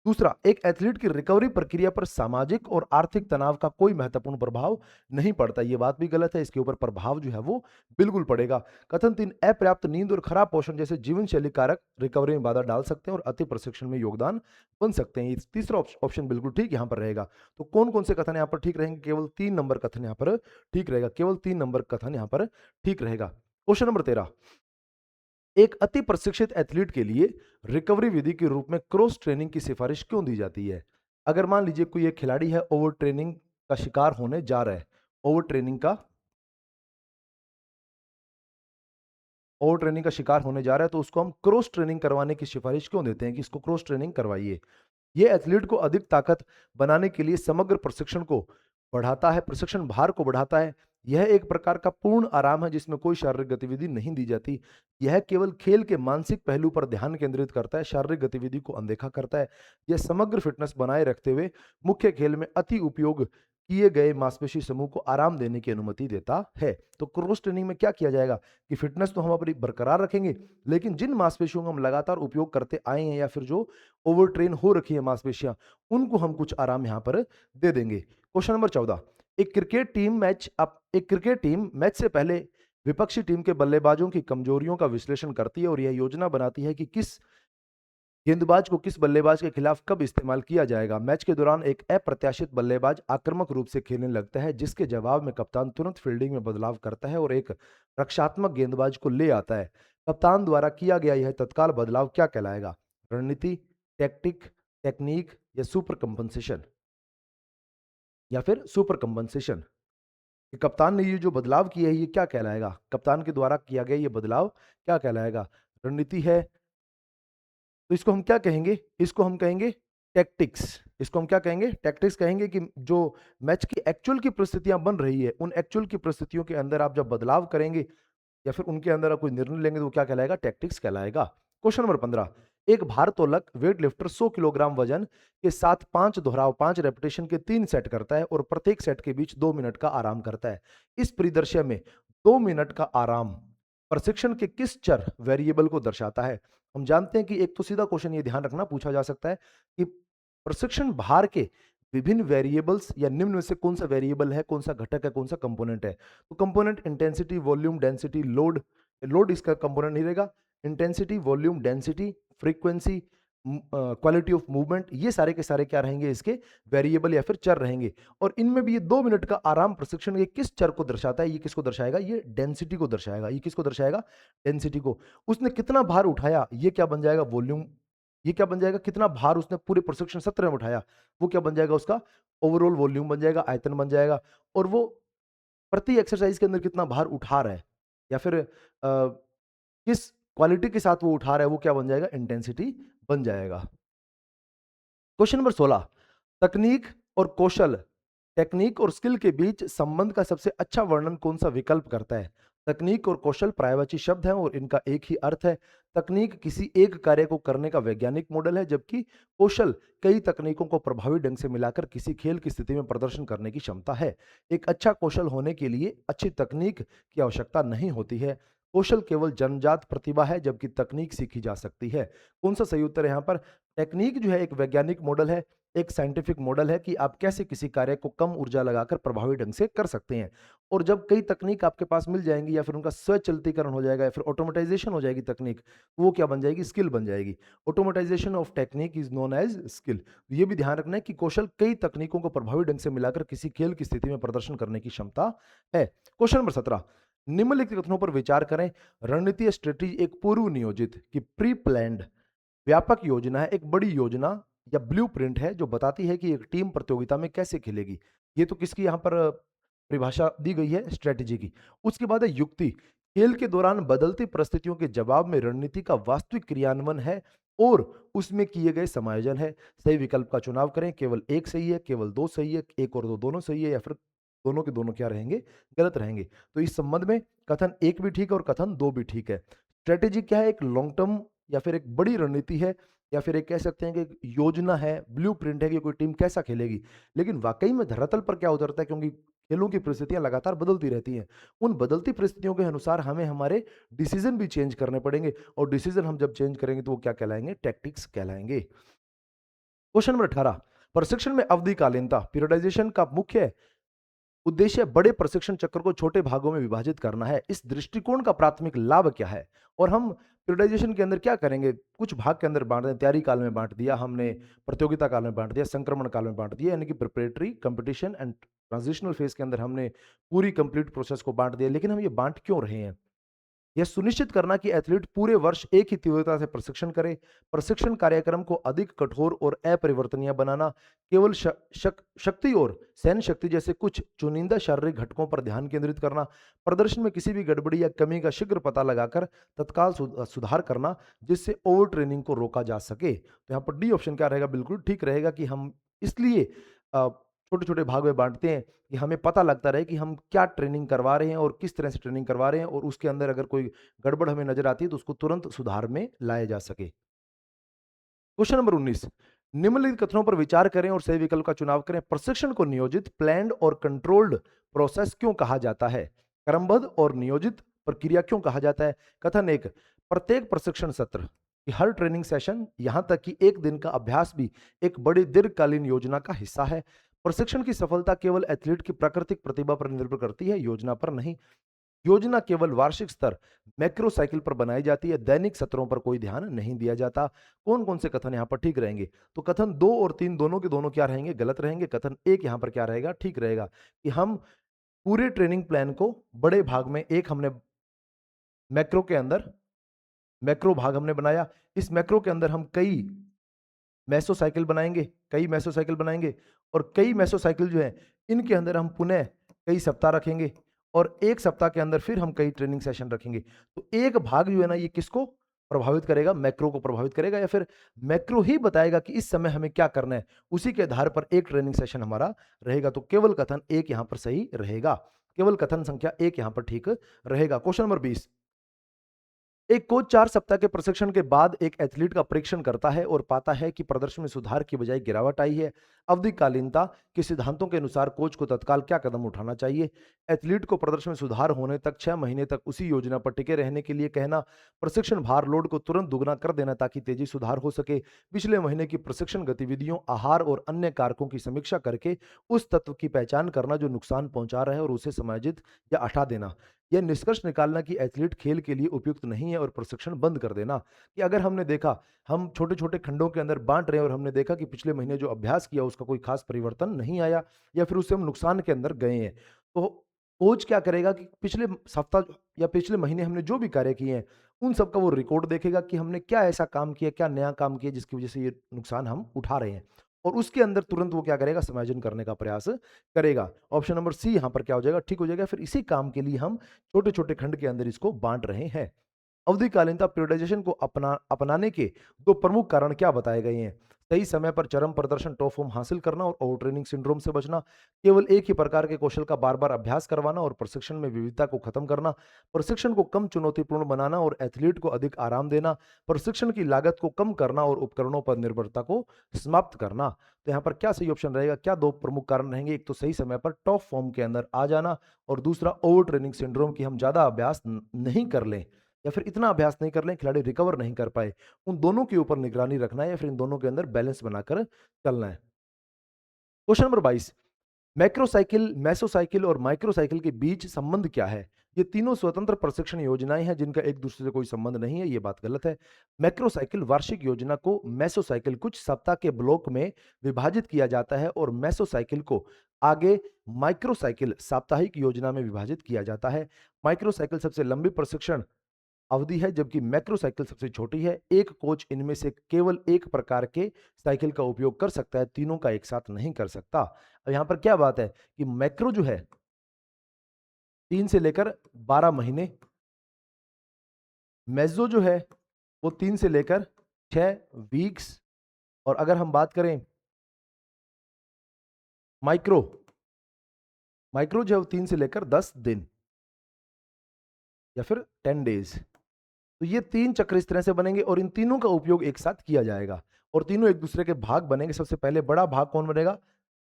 S1: दूसरा, एक एथलीट की रिकवरी प्रक्रिया पर सामाजिक और आर्थिक तनाव का कोई महत्वपूर्ण प्रभाव नहीं पड़ता। ये बात भी गलत है, इसके ऊपर प्रभाव जो है वो बिल्कुल पड़ेगा। कथन 3, अपर्याप्त नींद और खराब पोषण जैसे जीवन शैली कारक रिकवरी में बाधा डाल सकते हैं और अति प्रशिक्षण में योगदान बन सकते हैं। ये तीसरा ऑप्शन बिल्कुल ठीक यहाँ पर रहेगा। तो कौन कौन से कथन यहाँ पर ठीक रहेंगे? केवल 3 नंबर कथन यहाँ पर ठीक रहेगा, केवल 3 नंबर कथन यहाँ पर ठीक रहेगा। Question number 13। एक अति प्रशिक्षित एथलीट के लिए रिकवरी विधि के रूप में क्रॉस ट्रेनिंग की सिफारिश क्यों दी जाती है? अगर मान लीजिए कोई एक खिलाड़ी है ओवर ट्रेनिंग का शिकार होने जा रहा है, ओवर ट्रेनिंग का ओवर ट्रेनिंग का शिकार होने जा रहा है, तो उसको हम क्रॉस ट्रेनिंग करवाने की सिफारिश क्यों देते हैं कि इसको क्रॉस ट्रेनिंग करवाइए। ये एथलीट को अधिक ताकत बनाने के लिए समग्र प्रशिक्षण को बढ़ाता है, प्रशिक्षण भार को बढ़ाता है। यह एक प्रकार का पूर्ण आराम है जिसमें कोई शारीरिक गतिविधि नहीं दी जाती। यह केवल खेल के मानसिक पहलू पर ध्यान केंद्रित करता है, शारीरिक गतिविधि को अनदेखा करता है। यह समग्र फिटनेस बनाए रखते हुए मुख्य खेल में अति उपयोग किए गए मांसपेशी समूह को आराम देने की अनुमति देता है। तो क्रॉस ट्रेनिंग में क्या किया जाएगा कि फिटनेस तो हम अपनी बरकरार रखेंगे, लेकिन जिन मांसपेशियों का हम लगातार उपयोग करते आए हैं या फिर जो ओवर ट्रेन हो रखी है मांसपेशियां, उनको हम कुछ आराम यहां पर दे देंगे। क्वेश्चन नंबर 14, एक क्रिकेट टीम मैच से पहले विपक्षी टीम के बल्लेबाजों की कमजोरियों का विश्लेषण करती है और यह योजना बनाती है कि किस गेंदबाज को किस बल्लेबाज के खिलाफ कब इस्तेमाल किया जाएगा। मैच के दौरान एक अप्रत्याशित बल्लेबाज आक्रामक रूप से खेलने लगता है, जिसके जवाब में कप्तान तुरंत फील्डिंग में बदलाव करता है और एक रक्षात्मक गेंदबाज को ले आता है। कप्तान द्वारा किया गया यह तत्काल बदलाव क्या कहलाएगा? रणनीति, टैक्टिक, टेक्निक या सुपर कंपनसेशन, या फिर सुपर कंपनसेशन। कप्तान ने ये जो बदलाव किया है ये क्या कहलाएगा? कप्तान के द्वारा किया गया ये बदलाव क्या कहलाएगा? रणनीति है, तो इसको हम क्या कहेंगे? इसको हम कहेंगे टैक्टिक्स। इसको हम क्या कहेंगे? टैक्टिक्स कहेंगे कि जो मैच की एक्चुअल की परिस्थितियां बन रही है, उन एक्चुअल की परिस्थितियों के अंदर आप जब बदलाव करेंगे या फिर उनके अंदर आप कोई निर्णय लेंगे तो वो क्या कहलाएगा? टैक्टिक्स कहलाएगा। क्वेश्चन नंबर 15, एक भारोत्तोलक वेट लिफ्टर 100 किलोग्राम वजन के साथ 5 दोहराव 5 रेपिटेशन के 3 सेट करता है और प्रत्येक सेट के बीच 2 मिनट का आराम करता है। इस परिदृश्य में 2 मिनट का आराम प्रशिक्षण के किस चर वेरिएबल को दर्शाता है? हम जानते हैं कि एक तो सीधा क्वेश्चन ये ध्यान रखना पूछा जा सकता है कि प्रशिक्षण भार के विभिन्न वेरिएबल्स या निम्न में से कौन सा वेरिएबल है, कौन सा घटक है, कौन सा कंपोनेंट है। तो component intensity, volume, density, load. Load इसका कंपोनेंट नहीं रहेगा। Intensity, volume, density, frequency, quality of movement, ये सारे के सारे क्या रहेंगे? इसके वेरिएबल या फिर चर रहेंगे। और इनमें भी ये 2 मिनट का आराम प्रशिक्षण ये किस चर को दर्शाता है? ये किसको दर्शाएगा? ये डेंसिटी को दर्शाएगा। ये किसको दर्शाएगा? डेंसिटी को। उसने कितना भार उठाया, ये क्या बन जाएगा? वॉल्यूम। ये क्या बन जाएगा? कितना भार उसने पूरे प्रशिक्षण सत्र में उठाया, वो क्या बन जाएगा? उसका ओवरऑल वॉल्यूम बन जाएगा, आयतन बन जाएगा। और वो प्रति एक्सरसाइज के अंदर कितना भार उठा रहा है या फिर किस क्वालिटी के साथ वो उठा रहा है, वो क्या बन जाएगा? इंटेंसिटी बन जाएगा। क्वेश्चन नंबर 16, तकनीक और कौशल, टेक्निक और स्किल के बीच संबंध का सबसे अच्छा वर्णन कौन सा विकल्प करता है? तकनीक और कौशल पर्यायवाची शब्द हैं और इनका एक ही अर्थ है। तकनीक किसी एक कार्य को करने का वैज्ञानिक मॉडल है, जबकि कौशल कई तकनीकों को प्रभावी ढंग से मिलाकर किसी खेल की स्थिति में प्रदर्शन करने की क्षमता है। एक अच्छा कौशल होने के लिए अच्छी तकनीक की आवश्यकता नहीं होती है। कौशल केवल जन्मजात प्रतिभा है, जबकि तकनीक सीखी जा सकती है। कौन सा सही उत्तर है यहाँ पर? टेक्निक जो है एक वैज्ञानिक मॉडल है, एक साइंटिफिक मॉडल है कि आप कैसे किसी कार्य को कम ऊर्जा लगाकर प्रभावी ढंग से कर सकते हैं। और जब कई तकनीक आपके पास मिल जाएंगी या फिर उनका स्वचलितीकरण हो जाएगा या फिर ऑटोमेटाइजेशन हो जाएगी तकनीक, तो वो क्या बन जाएगी? स्किल बन जाएगी। Automatization of technique is known as skill. ये भी ध्यान रखना है कि कौशल कई तकनीकों को प्रभावी ढंग से मिलाकर किसी खेल की स्थिति में प्रदर्शन करने की क्षमता है। क्वेश्चन नंबर 17, निम्नलिखित कथनों पर विचार करें। रणनीति स्ट्रेटेजी एक पूर्व नियोजित की प्री प्लान्ड व्यापक योजना है, एक बड़ी योजना या ब्लूप्रिंट है जो बताती है कि एक टीम प्रतियोगिता में कैसे खेलेगी। ये तो किसकी यहाँ पर परिभाषा दी गई है? स्ट्रेटेजी की। उसके बाद है युक्ति, खेल के दौरान बदलती परिस्थितियों के जवाब में रणनीति का वास्तविक क्रियान्वयन है और उसमें किए गए समायोजन है। सही विकल्प का चुनाव करें। केवल एक सही है, केवल दो सही है, एक और दो दोनों सही है, या फिर दोनों के दोनों क्या रहेंगे? गलत रहेंगे। तो इस संबंध में कथन एक भी ठीक है और कथन दो भी ठीक है। स्ट्रेटेजी क्या है? एक लॉन्ग टर्म या फिर एक बड़ी रणनीति है, या फिर एक कह सकते हैं कि एक योजना है, ब्लूप्रिंट है कि कोई टीम कैसा खेलेगी। लेकिन वाकई में धरातल पर क्या उतरता है, क्योंकि खेलों की परिस्थितियां लगातार बदलती रहती हैं। उन बदलती परिस्थितियों के अनुसार हमें हमारे डिसीजन भी चेंज करने पड़ेंगे, और डिसीजन हम जब चेंज करेंगे तो वो क्या कहलाएंगे? टैक्टिक्स कहलाएंगे। क्वेश्चन नंबर 18, प्रशिक्षण में अवधिकालीनता पीरियडाइजेशन का मुख्य उद्देश्य बड़े प्रशिक्षण चक्र को छोटे भागों में विभाजित करना है। इस दृष्टिकोण का प्राथमिक लाभ क्या है? और हम पीरियडाइजेशन के अंदर क्या करेंगे? कुछ भाग के अंदर बांट दें। तैयारी काल में बांट दिया हमने, प्रतियोगिता काल में बांट दिया, संक्रमण काल में बांट दिया, यानी कि preparatory, competition and transitional phase के अंदर हमने पूरी कंप्लीट प्रोसेस को बांट दिया। लेकिन हम ये बांट क्यों रहे हैं? यह सुनिश्चित करना कि एथलीट पूरे वर्ष एक ही तीव्रता से प्रशिक्षण करे। प्रशिक्षण कार्यक्रम को अधिक कठोर और अपरिवर्तनीय बनाना। केवल शक्ति और सहन शक्ति जैसे कुछ चुनिंदा शारीरिक घटकों पर ध्यान केंद्रित करना। प्रदर्शन में किसी भी गड़बड़ी या कमी का शीघ्र पता लगाकर तत्काल सुधार करना, जिससे ओवर ट्रेनिंग को रोका जा सके। तो यहाँ पर डी ऑप्शन क्या रहेगा? बिल्कुल ठीक रहेगा कि हम इसलिए छोटे छोटे भाग में बांटते हैं कि हमें पता लगता रहे कि हम क्या ट्रेनिंग करवा रहे हैं और किस तरह से ट्रेनिंग करवा रहे हैं, और उसके अंदर अगर कोई गड़बड़ हमें नजर आती है तो उसको तुरंत सुधार में लाया जा सके। क्वेश्चन नंबर 19, निम्नलिखित कथनों पर विचार करें और सही विकल्प का चुनाव करें। प्रशिक्षण को नियोजित, प्लान्ड और कंट्रोल्ड प्रोसेस क्यों कहा जाता है? क्रमबद्ध और नियोजित प्रक्रिया क्यों कहा जाता है? कथन 1, प्रत्येक प्रशिक्षण सत्र कि हर ट्रेनिंग सेशन, यहां तक कि एक दिन का अभ्यास भी एक बड़ी दीर्घकालीन योजना का हिस्सा है। प्रशिक्षण की सफलता केवल एथलीट की प्राकृतिक प्रतिभा पर निर्भर करती है, योजना पर नहीं। योजना केवल वार्षिक स्तर मैक्रो साइकिल पर बनाई जाती है, दैनिक सत्रों पर कोई ध्यान नहीं दिया जाता। कौन कौन से कथन यहाँ पर ठीक रहेंगे? तो कथन 2 और 3 दोनों के दोनों क्या रहेंगे? गलत रहेंगे। कथन 1 यहाँ पर क्या रहेगा? ठीक रहेगा कि हम पूरे ट्रेनिंग प्लान को बड़े भाग में, एक हमने मैक्रो के अंदर मैक्रो भाग हमने बनाया, इस मैक्रो के अंदर हम कई मेसोसाइकिल बनाएंगे और कई मेसोसाइकिल जो है इनके अंदर हम पुनः कई सप्ताह रखेंगे और एक सप्ताह के अंदर फिर हम कई ट्रेनिंग सेशन रखेंगे। तो एक भाग जो है ना, ये किसको प्रभावित करेगा? मैक्रो को प्रभावित करेगा, या फिर मैक्रो ही बताएगा कि इस समय हमें क्या करना है, उसी के आधार पर एक ट्रेनिंग सेशन हमारा रहेगा। तो केवल कथन 1 यहां पर सही रहेगा, केवल कथन संख्या 1 यहां पर ठीक रहेगा। क्वेश्चन नंबर 20, एक कोच 4 सप्ताह के प्रशिक्षण के बाद एक एथलीट का परीक्षण करता है और पाता है कि प्रदर्शन में सुधार की बजाय गिरावट आई है। अवधिकालीनता के सिद्धांतों के अनुसार कोच को तत्काल क्या कदम उठाना चाहिए? एथलीट को प्रदर्शन में सुधार होने तक 6 महीने तक उसी योजना पर टिके रहने के लिए कहना। प्रशिक्षण भार लोड को तुरंत दुगना कर देना ताकि तेजी सुधार हो सके। पिछले महीने की प्रशिक्षण गतिविधियों, आहार और अन्य कारकों की समीक्षा करके उस तत्व की पहचान करना जो नुकसान पहुंचा रहा है और उसे समायोजित या हटा देना। यह निष्कर्ष निकालना कि एथलीट खेल के लिए उपयुक्त नहीं है और प्रशिक्षण बंद कर देना। कि अगर हमने देखा, हम छोटे छोटे खंडों के अंदर बांट रहे हैं और हमने देखा कि पिछले महीने जो अभ्यास किया उसका कोई खास परिवर्तन नहीं आया, या फिर उससे हम नुकसान के अंदर गए हैं, तो कोच क्या करेगा कि पिछले सप्ताह या पिछले महीने हमने जो भी कार्य किए हैं उन सब का वो रिकॉर्ड देखेगा कि हमने क्या ऐसा काम किया, क्या नया काम किया जिसकी वजह से ये नुकसान हम उठा रहे हैं, और उसके अंदर तुरंत वो क्या करेगा? समायोजन करने का प्रयास करेगा। ऑप्शन नंबर सी यहां पर क्या हो जाएगा? ठीक हो जाएगा। फिर इसी काम के लिए हम छोटे छोटे खंड के अंदर इसको बांट रहे हैं। अवधिकालीनता पीरियडाइजेशन को अपनाने के 2 प्रमुख कारण क्या बताए गए हैं? सही समय पर चरम प्रदर्शन, टॉप फॉर्म हासिल करना और ओवर ट्रेनिंग सिंड्रोम से बचना। केवल एक ही प्रकार के कौशल का बार-बार अभ्यास करवाना और प्रशिक्षण में विविधता को खत्म करना। प्रशिक्षण को कम चुनौतीपूर्ण बनाना और एथलीट को अधिक आराम देना। प्रशिक्षण की लागत को कम करना और उपकरणों पर निर्भरता को समाप्त करना। तो यहाँ पर क्या सही ऑप्शन रहेगा? क्या 2 प्रमुख कारण रहेंगे? एक तो सही समय पर टॉप फॉर्म के अंदर आ जाना, और दूसरा ओवर ट्रेनिंग सिंड्रोम की हम ज्यादा अभ्यास नहीं कर लें, या फिर इतना अभ्यास नहीं कर लें खिलाड़ी रिकवर नहीं कर पाए। उन दोनों के ऊपर निगरानी रखना है या फिर इन दोनों के अंदर बैलेंस बनाकर चलना है। क्वेश्चन नंबर 22, मैक्रोसाइकिल, मेसोसाइकिल और माइक्रोसाइकिल के बीच संबंध क्या है? ये तीनों स्वतंत्र प्रशिक्षण योजनाएं हैं जिनका एक दूसरे से कोई संबंध नहीं है, ये बात गलत है। मैक्रोसाइकिल वार्षिक योजना को मेसोसाइकिल कुछ सप्ताह के ब्लॉक में विभाजित किया जाता है, और मेसोसाइकिल को आगे माइक्रोसाइकिल साप्ताहिक योजना में विभाजित किया जाता है। माइक्रोसाइकिल सबसे लंबी प्रशिक्षण अवधि है जबकि मैक्रो साइकिल सबसे छोटी है। एक कोच इनमें से केवल एक प्रकार के साइकिल का उपयोग कर सकता है, तीनों का एक साथ नहीं कर सकता। अब यहां पर क्या बात है कि मैक्रो जो है 3 से लेकर 12 महीने, मेजो जो है वो 3 से लेकर 6 वीक्स, और अगर हम बात करें माइक्रो माइक्रो जो है वो 3 से लेकर 10 दिन या फिर 10 डेज। तो ये 3 चक्र इस तरह से बनेंगे और इन तीनों का उपयोग एक साथ किया जाएगा, और तीनों एक दूसरे के भाग बनेंगे। सबसे पहले बड़ा भाग कौन बनेगा?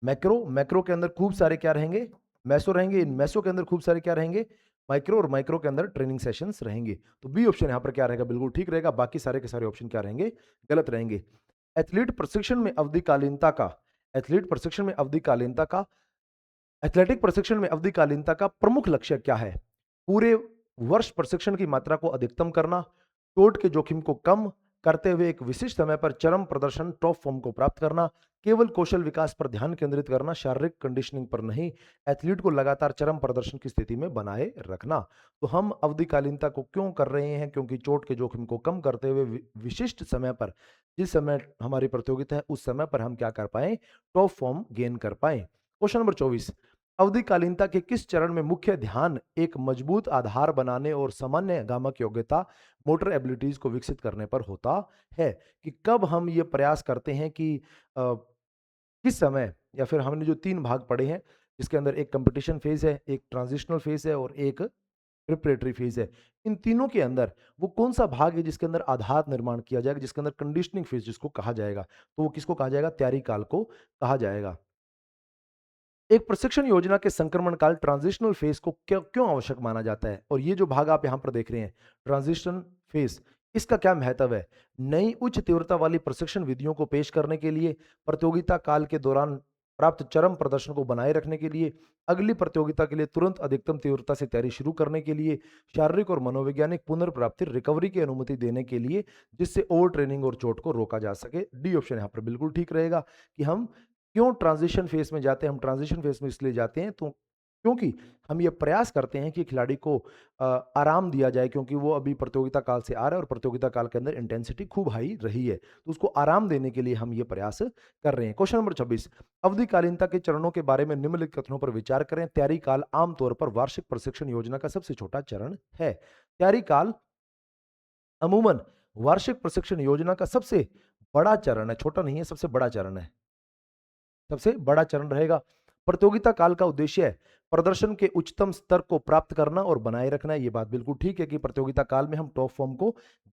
S1: मैक्रो। मैक्रो के अंदर खूब सारे क्या रहेंगे? मैसो रहेंगे। इन मैसो के अंदर खूब सारे क्या रहेंगे? माइक्रो, और माइक्रो के अंदर ट्रेनिंग सेशंस रहेंगे। तो बी ऑप्शन यहां पर क्या रहेगा? बिल्कुल ठीक रहेगा। बाकी सारे के सारे ऑप्शन क्या रहेंगे? गलत रहेंगे। एथलीट प्रशिक्षण में अवधिकालीनता का एथलीट प्रशिक्षण में अवधिकालीनता का एथलेटिक प्रशिक्षण में अवधिकालीनता का प्रमुख लक्ष्य क्या है? पूरे वर्ष प्रशिक्षण की मात्रा को अधिकतम करना, चोट के जोखिम को कम करते हुए एक विशिष्ट समय पर चरम प्रदर्शन टॉप फॉर्म को प्राप्त करना, केवल कौशल विकास पर ध्यान केंद्रित करना, शारीरिक कंडीशनिंग पर नहीं, एथलीट को लगातार चरम प्रदर्शन की स्थिति में बनाए रखना। तो हम अवधिकालीनता को क्यों कर रहे हैं? क्योंकि चोट के जोखिम को कम करते हुए विशिष्ट समय पर, जिस समय हमारी प्रतियोगिता है उस समय पर हम क्या कर पाएं? टॉप फॉर्म गेन कर पाएं। क्वेश्चन नंबर 24, अवधिकालीनता के किस चरण में मुख्य ध्यान एक मजबूत आधार बनाने और सामान्य गामक योग्यता, मोटर एबिलिटीज को विकसित करने पर होता है? कि कब हम ये प्रयास करते हैं कि किस समय, या फिर हमने जो 3 भाग पढ़े हैं, जिसके अंदर एक कंपटीशन फेज़ है, एक ट्रांजिशनल फेज़ है और एक प्रिपरेटरी फेज़ है। इन तीनों के अंदर वो कौन-सा भाग है जिसके अंदर आधार निर्माण किया जाएगा, जिसके अंदर कंडीशनिंग फेज़ जिसको कहा जाएगा, तो वो किसको कहा जाएगा? तैयारी काल को कहा जाएगा। एक प्रशिक्षण योजना के संक्रमण काल ट्रांजिशनल फेज को क्यों क्यों आवश्यक माना जाता है? और ये जो भाग आप यहाँ पर देख रहे हैं, ट्रांजिशन फेज, इसका क्या महत्व है? नई उच्च तीव्रता वाली प्रशिक्षण विधियों को पेश करने के लिए, प्रतियोगिता काल के दौरान प्राप्त चरम प्रदर्शन को बनाए रखने के लिए, अगली प्रतियोगिता के लिए तुरंत अधिकतम तीव्रता से तैयारी शुरू करने के लिए, शारीरिक और मनोवैज्ञानिक पुनर्प्राप्ति रिकवरी की अनुमति देने के लिए, जिससे ओवर ट्रेनिंग और चोट को रोका जा सके। डी ऑप्शन यहाँ पर बिल्कुल ठीक रहेगा कि हम क्यों ट्रांजिशन फेज में जाते हैं? हम ट्रांजिशन फेज में इसलिए जाते हैं तो क्योंकि हम ये प्रयास करते हैं कि खिलाड़ी को आराम दिया जाए, क्योंकि वो अभी प्रतियोगिता काल से आ रहा है और प्रतियोगिता काल के अंदर इंटेंसिटी खूब हाई रही है, तो उसको आराम देने के लिए हम ये प्रयास कर रहे हैं। क्वेश्चन नंबर 26, अवधिकालीनता के चरणों के बारे में निम्नलिखित कथनों पर विचार करें। तैयारी काल आमतौर पर वार्षिक प्रशिक्षण योजना का सबसे छोटा चरण है। तैयारी काल अमूमन वार्षिक प्रशिक्षण योजना का सबसे बड़ा चरण है, छोटा नहीं है, सबसे बड़ा चरण है, सबसे बड़ा चरण रहेगा। प्रतियोगिता काल का उद्देश्य है प्रदर्शन के उच्चतम स्तर को प्राप्त करना और बनाए रखना। ये बात बिल्कुल ठीक है कि प्रतियोगिता काल में हम टॉप फॉर्म को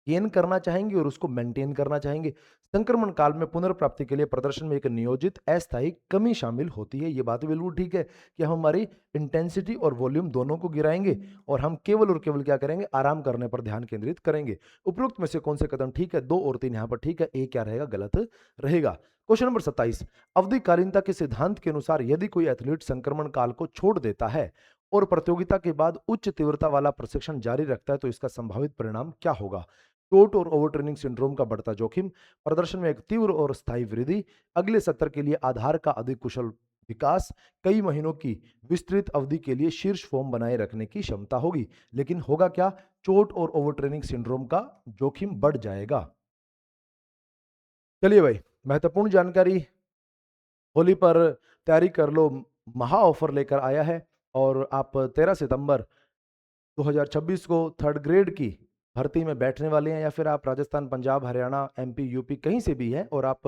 S1: गेन करना चाहेंगे और उसको मेंटेन करना चाहेंगे। संक्रमण काल में पुनर्प्राप्ति के लिए प्रदर्शन में एक नियोजित अस्थायी कमी शामिल होती है। ये बात बिल्कुल ठीक है कि हम हमारी इंटेंसिटी और वॉल्यूम दोनों को गिराएंगे और हम केवल और केवल क्या करेंगे? आराम करने पर ध्यान केंद्रित करेंगे। उपरोक्त में से कौन से कदम ठीक है? 2 और 3 यहाँ पर ठीक है, ए क्या रहेगा? गलत रहेगा। क्वेश्चन नंबर 27, अवधिकालीनता के सिद्धांत के अनुसार यदि कोई एथलीट संक्रमण काल को छोड़ देता है और प्रतियोगिता के बाद उच्च तीव्रता वाला प्रशिक्षण जारी रखता है तो इसका संभावित परिणाम क्या होगा? चोट और ओवरट्रेनिंग सिंड्रोम का बढ़ता जोखिम, प्रदर्शन में एक तीव्र और स्थायी वृद्धि, अगले सत्र के लिए आधार का अधिक कुशल विकास, कई महीनों की विस्तृत अवधि के लिए शीर्ष फॉर्म बनाए रखने की क्षमता होगी। लेकिन होगा क्या? चोट और ओवरट्रेनिंग सिंड्रोम का जोखिम बढ़ जाएगा। चलिए भाई, महत्वपूर्ण जानकारी होली पर तैयारी कर लो महा ऑफर लेकर आया है और आप 13 सितंबर 2026 को थर्ड ग्रेड की भर्ती में बैठने वाले हैं, या फिर आप राजस्थान, पंजाब, हरियाणा, एमपी, यूपी कहीं से भी हैं और आप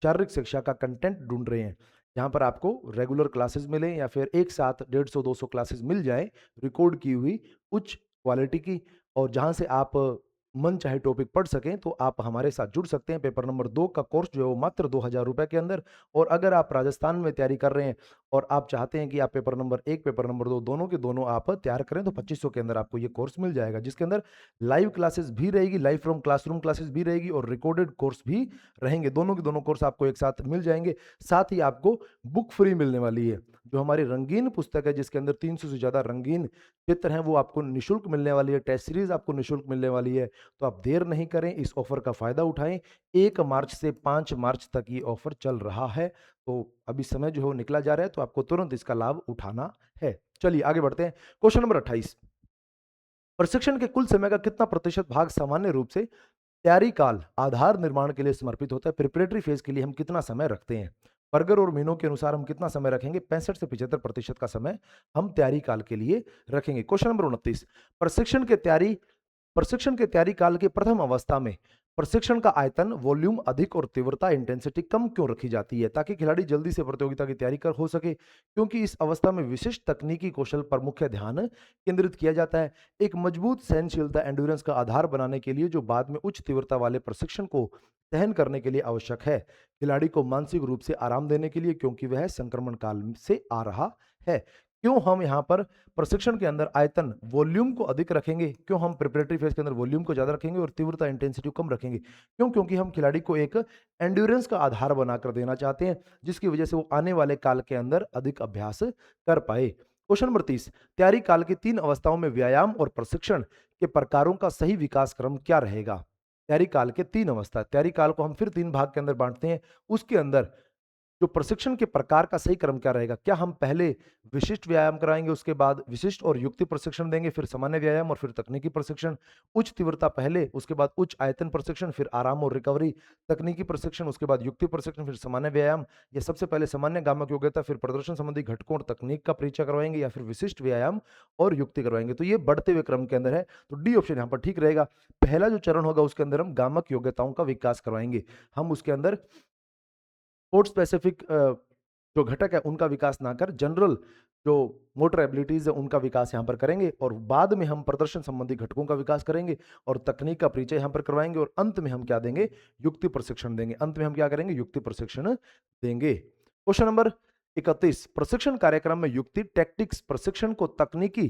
S1: शारीरिक शिक्षा का कंटेंट ढूंढ रहे हैं, जहां पर आपको रेगुलर क्लासेस मिलें या फिर एक साथ 150-200 क्लासेस मिल जाए रिकॉर्ड की हुई उच्च क्वालिटी की, और जहां से आप मन चाहे टॉपिक पढ़ सकें, तो आप हमारे साथ जुड़ सकते हैं। पेपर नंबर 2 का कोर्स जो है वो मात्र 2000 रुपए के अंदर। और अगर आप राजस्थान में तैयारी कर रहे हैं और आप चाहते हैं कि आप पेपर नंबर 1 पेपर नंबर 2 दोनों के दोनों आप तैयार करें, तो 2500 के अंदर आपको ये कोर्स मिल जाएगा, जिसके अंदर लाइव क्लासेस भी रहेगी, लाइव फ्रॉम क्लासरूम क्लासेस भी रहेगी और रिकॉर्डेड कोर्स भी रहेंगे। दोनों के दोनों कोर्स आपको एक साथ मिल जाएंगे। साथ ही आपको बुक फ्री मिलने वाली है, जो हमारी रंगीन पुस्तक है जिसके अंदर 300 से ज्यादा रंगीन चित्र हैं, वो आपको निःशुल्क मिलने वाली है। टेस्ट सीरीज आपको निःशुल्क मिलने वाली है। तो आप देर नहीं करें, इस ऑफर का फायदा उठाएं। 1 मार्च से 5 मार्च तक ये ऑफर चल रहा है, तो अभी समय जो है वो निकला जा रहा है, तो आपको तुरंत इसका लाभ उठाना है। चलिए आगे बढ़ते हैं। क्वेश्चन नंबर 28, प्रशिक्षण के कुल समय का कितना प्रतिशत भाग सामान्य रूप से तैयारी काल आधार निर्माण के लिए समर्पित होता है? प्रिपरेटरी फेज के लिए हम कितना समय रखते हैं? बर्गर और महीनों के अनुसार हम कितना समय रखेंगे? 65 से 75% का समय हम तैयारी काल के लिए रखेंगे। क्वेश्चन नंबर 29, प्रशिक्षण के तैयारी काल की प्रथम अवस्था में प्रशिक्षण का आयतन, वॉल्यूम अधिक और तीव्रता इंटेंसिटी कम क्यों रखी जाती है? ताकि खिलाड़ी जल्दी से प्रतियोगिता की तैयारी कर हो सके। क्योंकि इस अवस्था में विशिष्ट तकनीकी कौशल पर मुख्य ध्यान केंद्रित किया जाता है। एक मजबूत सहनशीलता एंड्योरेंस का आधार बनाने के लिए, जो बाद में उच्च तीव्रता वाले प्रशिक्षण को सहन करने के लिए आवश्यक है। खिलाड़ी को मानसिक रूप से आराम देने के लिए, क्योंकि वह संक्रमण काल से आ रहा है। क्यों हम यहाँ पर प्रशिक्षण के अंदर आयतन, वॉल्यूम को अधिक रखेंगे? क्यों हम प्रिपरेटरी फेज के अंदर वॉल्यूम को ज्यादा रखेंगे और तीव्रता इंटेंसिटी को कम रखेंगे? क्यों? क्योंकि हम खिलाड़ी को एक एंड्योरेंस का आधार बनाकर देना चाहते हैं, जिसकी वजह से वो आने वाले काल के अंदर अधिक अभ्यास कर पाए। क्वेश्चन नंबर 30, तैयारी काल की 3 अवस्थाओं में व्यायाम और प्रशिक्षण के प्रकारों का सही विकास क्रम क्या रहेगा? तैयारी काल के 3 अवस्था। तैयारी काल को हम फिर 3 भाग के अंदर बाँटते हैं। उसके अंदर जो प्रशिक्षण के प्रकार का सही क्रम क्या रहेगा? क्या हम पहले विशिष्ट व्यायाम कराएँगे, उसके बाद विशिष्ट और युक्ति प्रशिक्षण देंगे, फिर सामान्य व्यायाम और फिर तकनीकी प्रशिक्षण, उच्च तीव्रता पहले, उसके बाद उच्च आयतन प्रशिक्षण, फिर आराम और रिकवरी, तकनीकी प्रशिक्षण, उसके बाद युक्ति प्रशिक्षण, फिर सामान्य व्यायाम, या सबसे पहले सामान्य गामक योग्यता, फिर प्रदर्शन संबंधी घटकों और तकनीक का परिचय करवाएँगे, या फिर विशिष्ट व्यायाम और युक्ति करवाएँगे। तो ये बढ़ते हुए क्रम के अंदर है, तो डी ऑप्शन यहाँ पर ठीक रहेगा। पहला जो चरण होगा उसके अंदर हम गामक योग्यताओं का विकास करवाएँगे। हम उसके अंदर स्पोर्ट स्पेसिफिक जो घटक है उनका विकास ना कर जनरल जो मोटर एबिलिटीज है उनका विकास यहाँ पर करेंगे, और बाद में हम प्रदर्शन संबंधी घटकों का विकास करेंगे और तकनीक का परिचय यहाँ पर करवाएंगे, और अंत में हम क्या देंगे? युक्ति प्रशिक्षण देंगे। अंत में हम क्या करेंगे? युक्ति प्रशिक्षण देंगे। क्वेश्चन नंबर 31, प्रशिक्षण कार्यक्रम में युक्ति टैक्टिक्स प्रशिक्षण को तकनीकी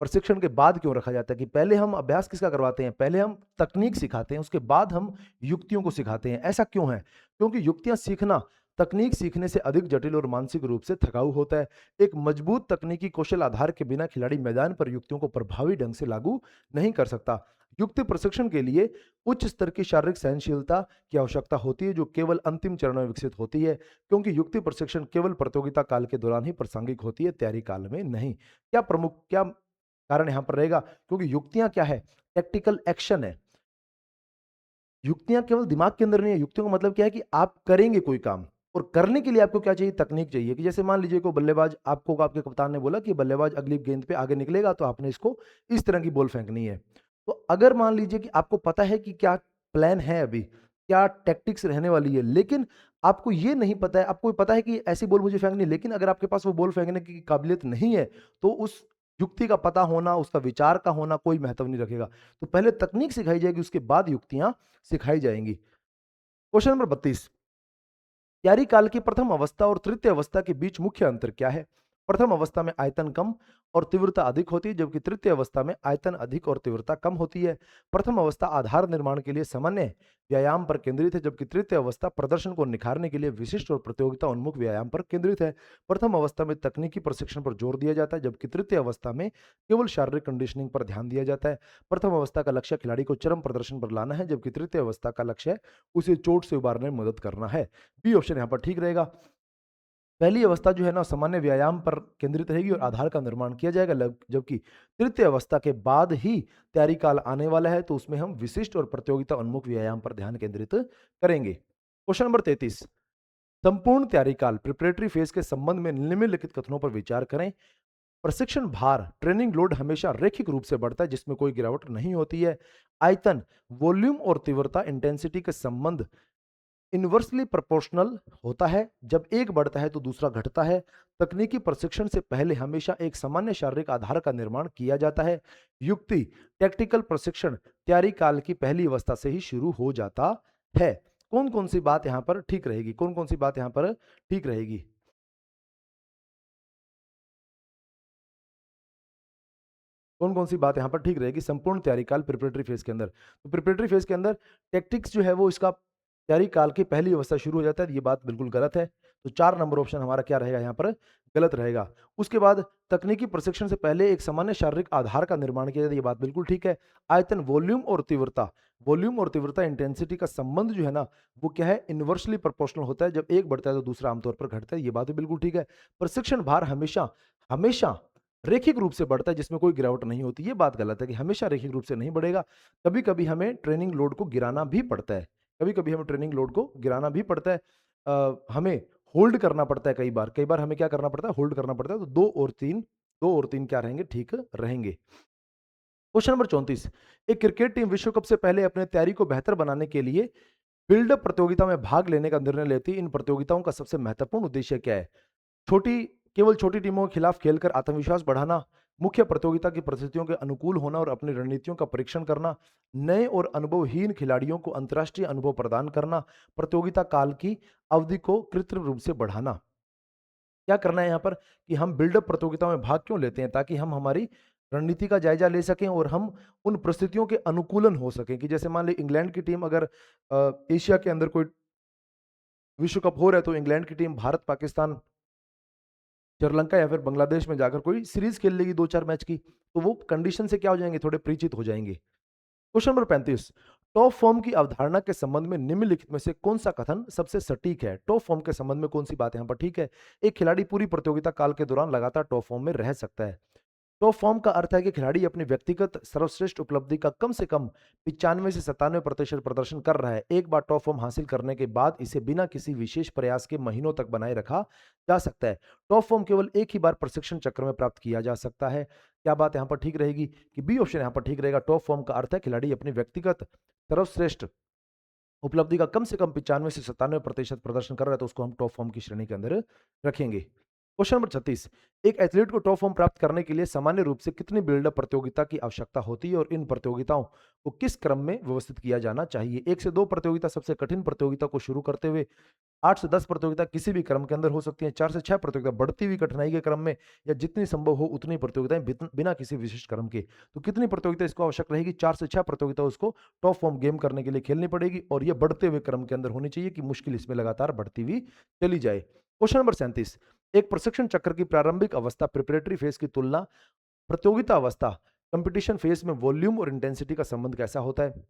S1: प्रशिक्षण के बाद क्यों रखा जाता है? कि पहले हम अभ्यास किसका करवाते हैं? पहले हम तकनीक सिखाते हैं, उसके बाद हम युक्तियों को सिखाते हैं। ऐसा क्यों है? क्योंकि युक्तियां सीखना तकनीक सीखने से अधिक जटिल और मानसिक रूप से थकाऊ होता है। एक मजबूत तकनीकी कौशल आधार के बिना खिलाड़ी मैदान पर युक्तियों को प्रभावी ढंग से लागू नहीं कर सकता। युक्ति प्रशिक्षण के लिए उच्च स्तर की शारीरिक सहनशीलता की आवश्यकता होती है, जो केवल अंतिम चरण में विकसित होती है, क्योंकि युक्ति प्रशिक्षण केवल प्रतियोगिता काल के दौरान ही प्रासंगिक होती है, तैयारी काल में नहीं। क्या कारण यहाँ पर रहेगा? क्योंकि युक्तियां क्या है? टैक्टिकल एक्शन है। युक्तियाँ केवल दिमाग के अंदर नहीं है, युक्तियों का मतलब क्या है कि आप करेंगे कोई काम, और करने के लिए आपको क्या चाहिए? तकनीक चाहिए। कि जैसे मान लीजिए कोई बल्लेबाज, आपको आपके कप्तान ने बोला कि बल्लेबाज अगली गेंद पे आगे निकलेगा तो आपने इसको इस तरह की बॉल फेंकनी है। तो अगर मान लीजिए कि आपको पता है कि क्या प्लान है अभी, क्या टैक्टिक्स रहने वाली है, लेकिन आपको ये नहीं पता है, आपको पता है कि ऐसी बॉल मुझे फेंकनी है, लेकिन अगर आपके पास वो बॉल फेंकने की काबिलियत नहीं है, तो उस युक्ति का पता होना, उसका विचार का होना कोई महत्व नहीं रखेगा। तो पहले तकनीक सिखाई जाएगी, उसके बाद युक्तियाँ सिखाई जाएंगी। क्वेश्चन नंबर 32, तैयारी काल की प्रथम अवस्था और तृतीय अवस्था के बीच मुख्य अंतर क्या है? प्रथम अवस्था में आयतन कम और तीव्रता अधिक होती है, जबकि तृतीय अवस्था में आयतन अधिक और तीव्रता कम होती है। प्रथम अवस्था आधार निर्माण के लिए सामान्य व्यायाम पर केंद्रित है, जबकि तृतीय अवस्था प्रदर्शन को निखारने के लिए विशिष्ट और प्रतियोगिता उन्मुख व्यायाम पर केंद्रित है। प्रथम अवस्था में तकनीकी प्रशिक्षण पर जोर दिया जाता है, जबकि तृतीय अवस्था में केवल शारीरिक कंडीशनिंग पर ध्यान दिया जाता है। प्रथम अवस्था का लक्ष्य खिलाड़ी को चरम प्रदर्शन पर लाना है, जबकि तृतीय अवस्था का लक्ष्य उसे चोट से उबारने में मदद करना है। बी ऑप्शन यहाँ पर ठीक रहेगा। पहली अवस्था जो है ना सामान्य व्यायाम पर केंद्रित रहेगी और आधार का निर्माण किया जाएगा, जबकि तृतीय अवस्था के बाद ही तैयारी काल आने वाला है, तो उसमें हम विशिष्ट और प्रतियोगिता उन्मुख व्यायाम पर ध्यान केंद्रित करेंगे। क्वेश्चन नंबर 33, संपूर्ण तैयारी काल प्रिपरेटरी फेज के संबंध में निम्नलिखित कथनों पर विचार करें। प्रशिक्षण भार ट्रेनिंग लोड हमेशा रैखिक रूप से बढ़ता है, जिसमें कोई गिरावट नहीं होती है। आयतन वॉल्यूम और तीव्रता इंटेंसिटी के संबंध इन्वर्सली प्रोपोर्शनल होता है, जब एक बढ़ता है तो दूसरा घटता है। तकनीकी प्रशिक्षण से पहले हमेशा एक सामान्य शारीरिक आधार का निर्माण किया जाता है। युक्ति टैक्टिकल प्रशिक्षण तैयारी काल की पहली अवस्था से ही शुरू हो जाता है। कौन कौन सी बात यहाँ पर ठीक रहेगी? कौन कौन सी बात यहाँ पर ठीक रहेगी? कौन कौन सी बात यहाँ पर ठीक रहेगी संपूर्ण तैयारी काल प्रिपरेटरी फेज के अंदर? तो प्रिपरेटरी फेज के अंदर टैक्टिक्स जो है वो इसका तैयारी काल की पहली अवस्था शुरू हो जाता है, ये बात बिल्कुल गलत है। तो 4 नंबर ऑप्शन हमारा क्या रहेगा यहाँ पर? गलत रहेगा। उसके बाद तकनीकी प्रशिक्षण से पहले एक सामान्य शारीरिक आधार का निर्माण किया जाता है, ये बात बिल्कुल ठीक है। आयतन वॉल्यूम और तीव्रता इंटेंसिटी का संबंध जो है ना वो क्या है? इन्वर्सली प्रोपोर्शनल होता है, जब एक बढ़ता है तो दूसरा आमतौर पर घटता है, ये बात भी बिल्कुल ठीक है। प्रशिक्षण भार हमेशा हमेशा रैखिक रूप से बढ़ता है, जिसमें कोई गिरावट नहीं होती, ये बात गलत है कि हमेशा रैखिक रूप से नहीं बढ़ेगा। कभी-कभी हमें ट्रेनिंग लोड को गिराना भी पड़ता है। कभी-कभी हमें ट्रेनिंग लोड को गिराना भी पड़ता है। हमें होल्ड करना पड़ता है कई बार हमें क्या करना पड़ता है? होल्ड करना पड़ता है। तो 2 और 3 क्या रहेंगे? ठीक रहेंगे। क्वेश्चन नंबर 34, एक क्रिकेट टीम विश्व कप से पहले अपने तैयारी को बेहतर बनाने के लिए बिल्डअप प्रतियोगिता में भाग लेने का निर्णय लेती है। इन प्रतियोगिताओं का सबसे महत्वपूर्ण उद्देश्य क्या है? छोटी केवल छोटी टीमों के खिलाफ खेलकर आत्मविश्वास बढ़ाना, मुख्य प्रतियोगिता की परिस्थितियों के अनुकूल होना और अपनी रणनीतियों का परीक्षण करना, नए और अनुभवहीन खिलाड़ियों को अंतर्राष्ट्रीय अनुभव प्रदान करना, प्रतियोगिता काल की अवधि को कृत्रिम रूप से बढ़ाना। क्या करना है यहाँ पर? कि हम बिल्डअप प्रतियोगिता में भाग क्यों लेते हैं? ताकि हम हमारी रणनीति का जायजा ले सकें और हम उन परिस्थितियों के अनुकूलन हो सकें। कि जैसे मान ली इंग्लैंड की टीम अगर एशिया के अंदर कोई विश्व कप हो रहा है, तो इंग्लैंड की टीम भारत, पाकिस्तान, श्रीलंका या फिर बांग्लादेश में जाकर कोई सीरीज खेल लेगी 2-4 मैच की, तो वो कंडीशन से क्या हो जाएंगे? थोड़े परिचित हो जाएंगे। क्वेश्चन नंबर 35, टॉप फॉर्म की अवधारणा के संबंध में निम्नलिखित में से कौन सा कथन सबसे सटीक है? टॉप फॉर्म के संबंध में कौन सी बात यहाँ पर ठीक है? एक खिलाड़ी पूरी प्रतियोगिता काल के दौरान लगातार टॉप फॉर्म में रह सकता है। टॉप फॉर्म का अर्थ है कि खिलाड़ी अपनी व्यक्तिगत सर्वश्रेष्ठ उपलब्धि का कम से कम 95 से 97% प्रदर्शन कर रहा है। एक बार टॉप फॉर्म हासिल करने के बाद इसे बिना किसी विशेष प्रयास के महीनों तक बनाए रखा जा सकता है। टॉप फॉर्म केवल एक ही बार प्रशिक्षण चक्र में प्राप्त किया जा सकता है। क्या बात यहाँ पर ठीक रहेगी? कि बी ऑप्शन यहाँ पर ठीक रहेगा। टॉप फॉर्म का अर्थ है खिलाड़ी अपनी व्यक्तिगत सर्वश्रेष्ठ उपलब्धि का कम से कम 95 से 97% प्रदर्शन कर रहा है, तो उसको हम टॉप फॉर्म की श्रेणी के अंदर रखेंगे। क्वेश्चन नंबर 36, एक एथलीट को टॉप फॉर्म प्राप्त करने के लिए सामान्य रूप से कितनी बिल्डअप प्रतियोगिता की आवश्यकता होती है और इन प्रतियोगिताओं को किस क्रम में व्यवस्थित किया जाना चाहिए? 1 से 2 प्रतियोगिता सबसे कठिन प्रतियोगिता को शुरू करते हुए 8 से 10 प्रतियोगिता किसी भी क्रम के अंदर हो सकती हैं, 4 से 6 प्रतियोगिता बढ़ती हुई कठिनाई के क्रम में, या जितनी संभव हो उतनी प्रतियोगिताएं बिना किसी विशिष्ट क्रम के। तो कितनी प्रतियोगिता इसको आवश्यक रहेगी? 4 से 6 प्रतियोगिता उसको टॉप फॉर्म गेम करने के लिए खेलनी पड़ेगी, और ये बढ़ते हुए क्रम के अंदर होनी चाहिए कि मुश्किल इसमें लगातार बढ़ती हुई चली जाए। क्वेश्चन नंबर 37, एक प्रशिक्षण चक्र की प्रारंभिक अवस्था प्रिपरेटरी फेज की तुलना प्रतियोगिता अवस्था कंपटीशन फेज में वॉल्यूम और इंटेंसिटी का संबंध कैसा होता है?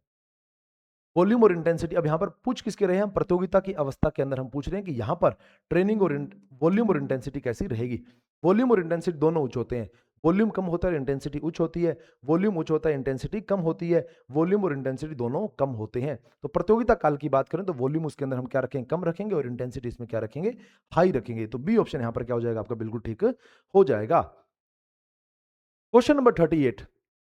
S1: वॉल्यूम और इंटेंसिटी, अब यहां पर पूछ किसके रहे हैं हम? प्रतियोगिता की अवस्था के अंदर हम पूछ रहे हैं कि यहां पर ट्रेनिंग और वॉल्यूम और इंटेंसिटी कैसी रहेगी। वॉल्यूम और इंटेंसिटी दोनों उच्च होते हैं। वॉल्यूम कम होता है, इंटेंसिटी उच्च होती है। वॉल्यूम उच्च होता है, इंटेंसिटी कम होती है। वॉल्यूम और इंटेंसिटी दोनों कम होते हैं। तो प्रतियोगिता काल की बात करें तो वॉल्यूम उसके अंदर हम क्या रखेंगे? कम रखेंगे, और इंटेंसिटी इसमें क्या रखेंगे? हाई रखेंगे। तो बी ऑप्शन यहां पर क्या हो जाएगा आपका? बिल्कुल ठीक हो जाएगा। क्वेश्चन नंबर 38,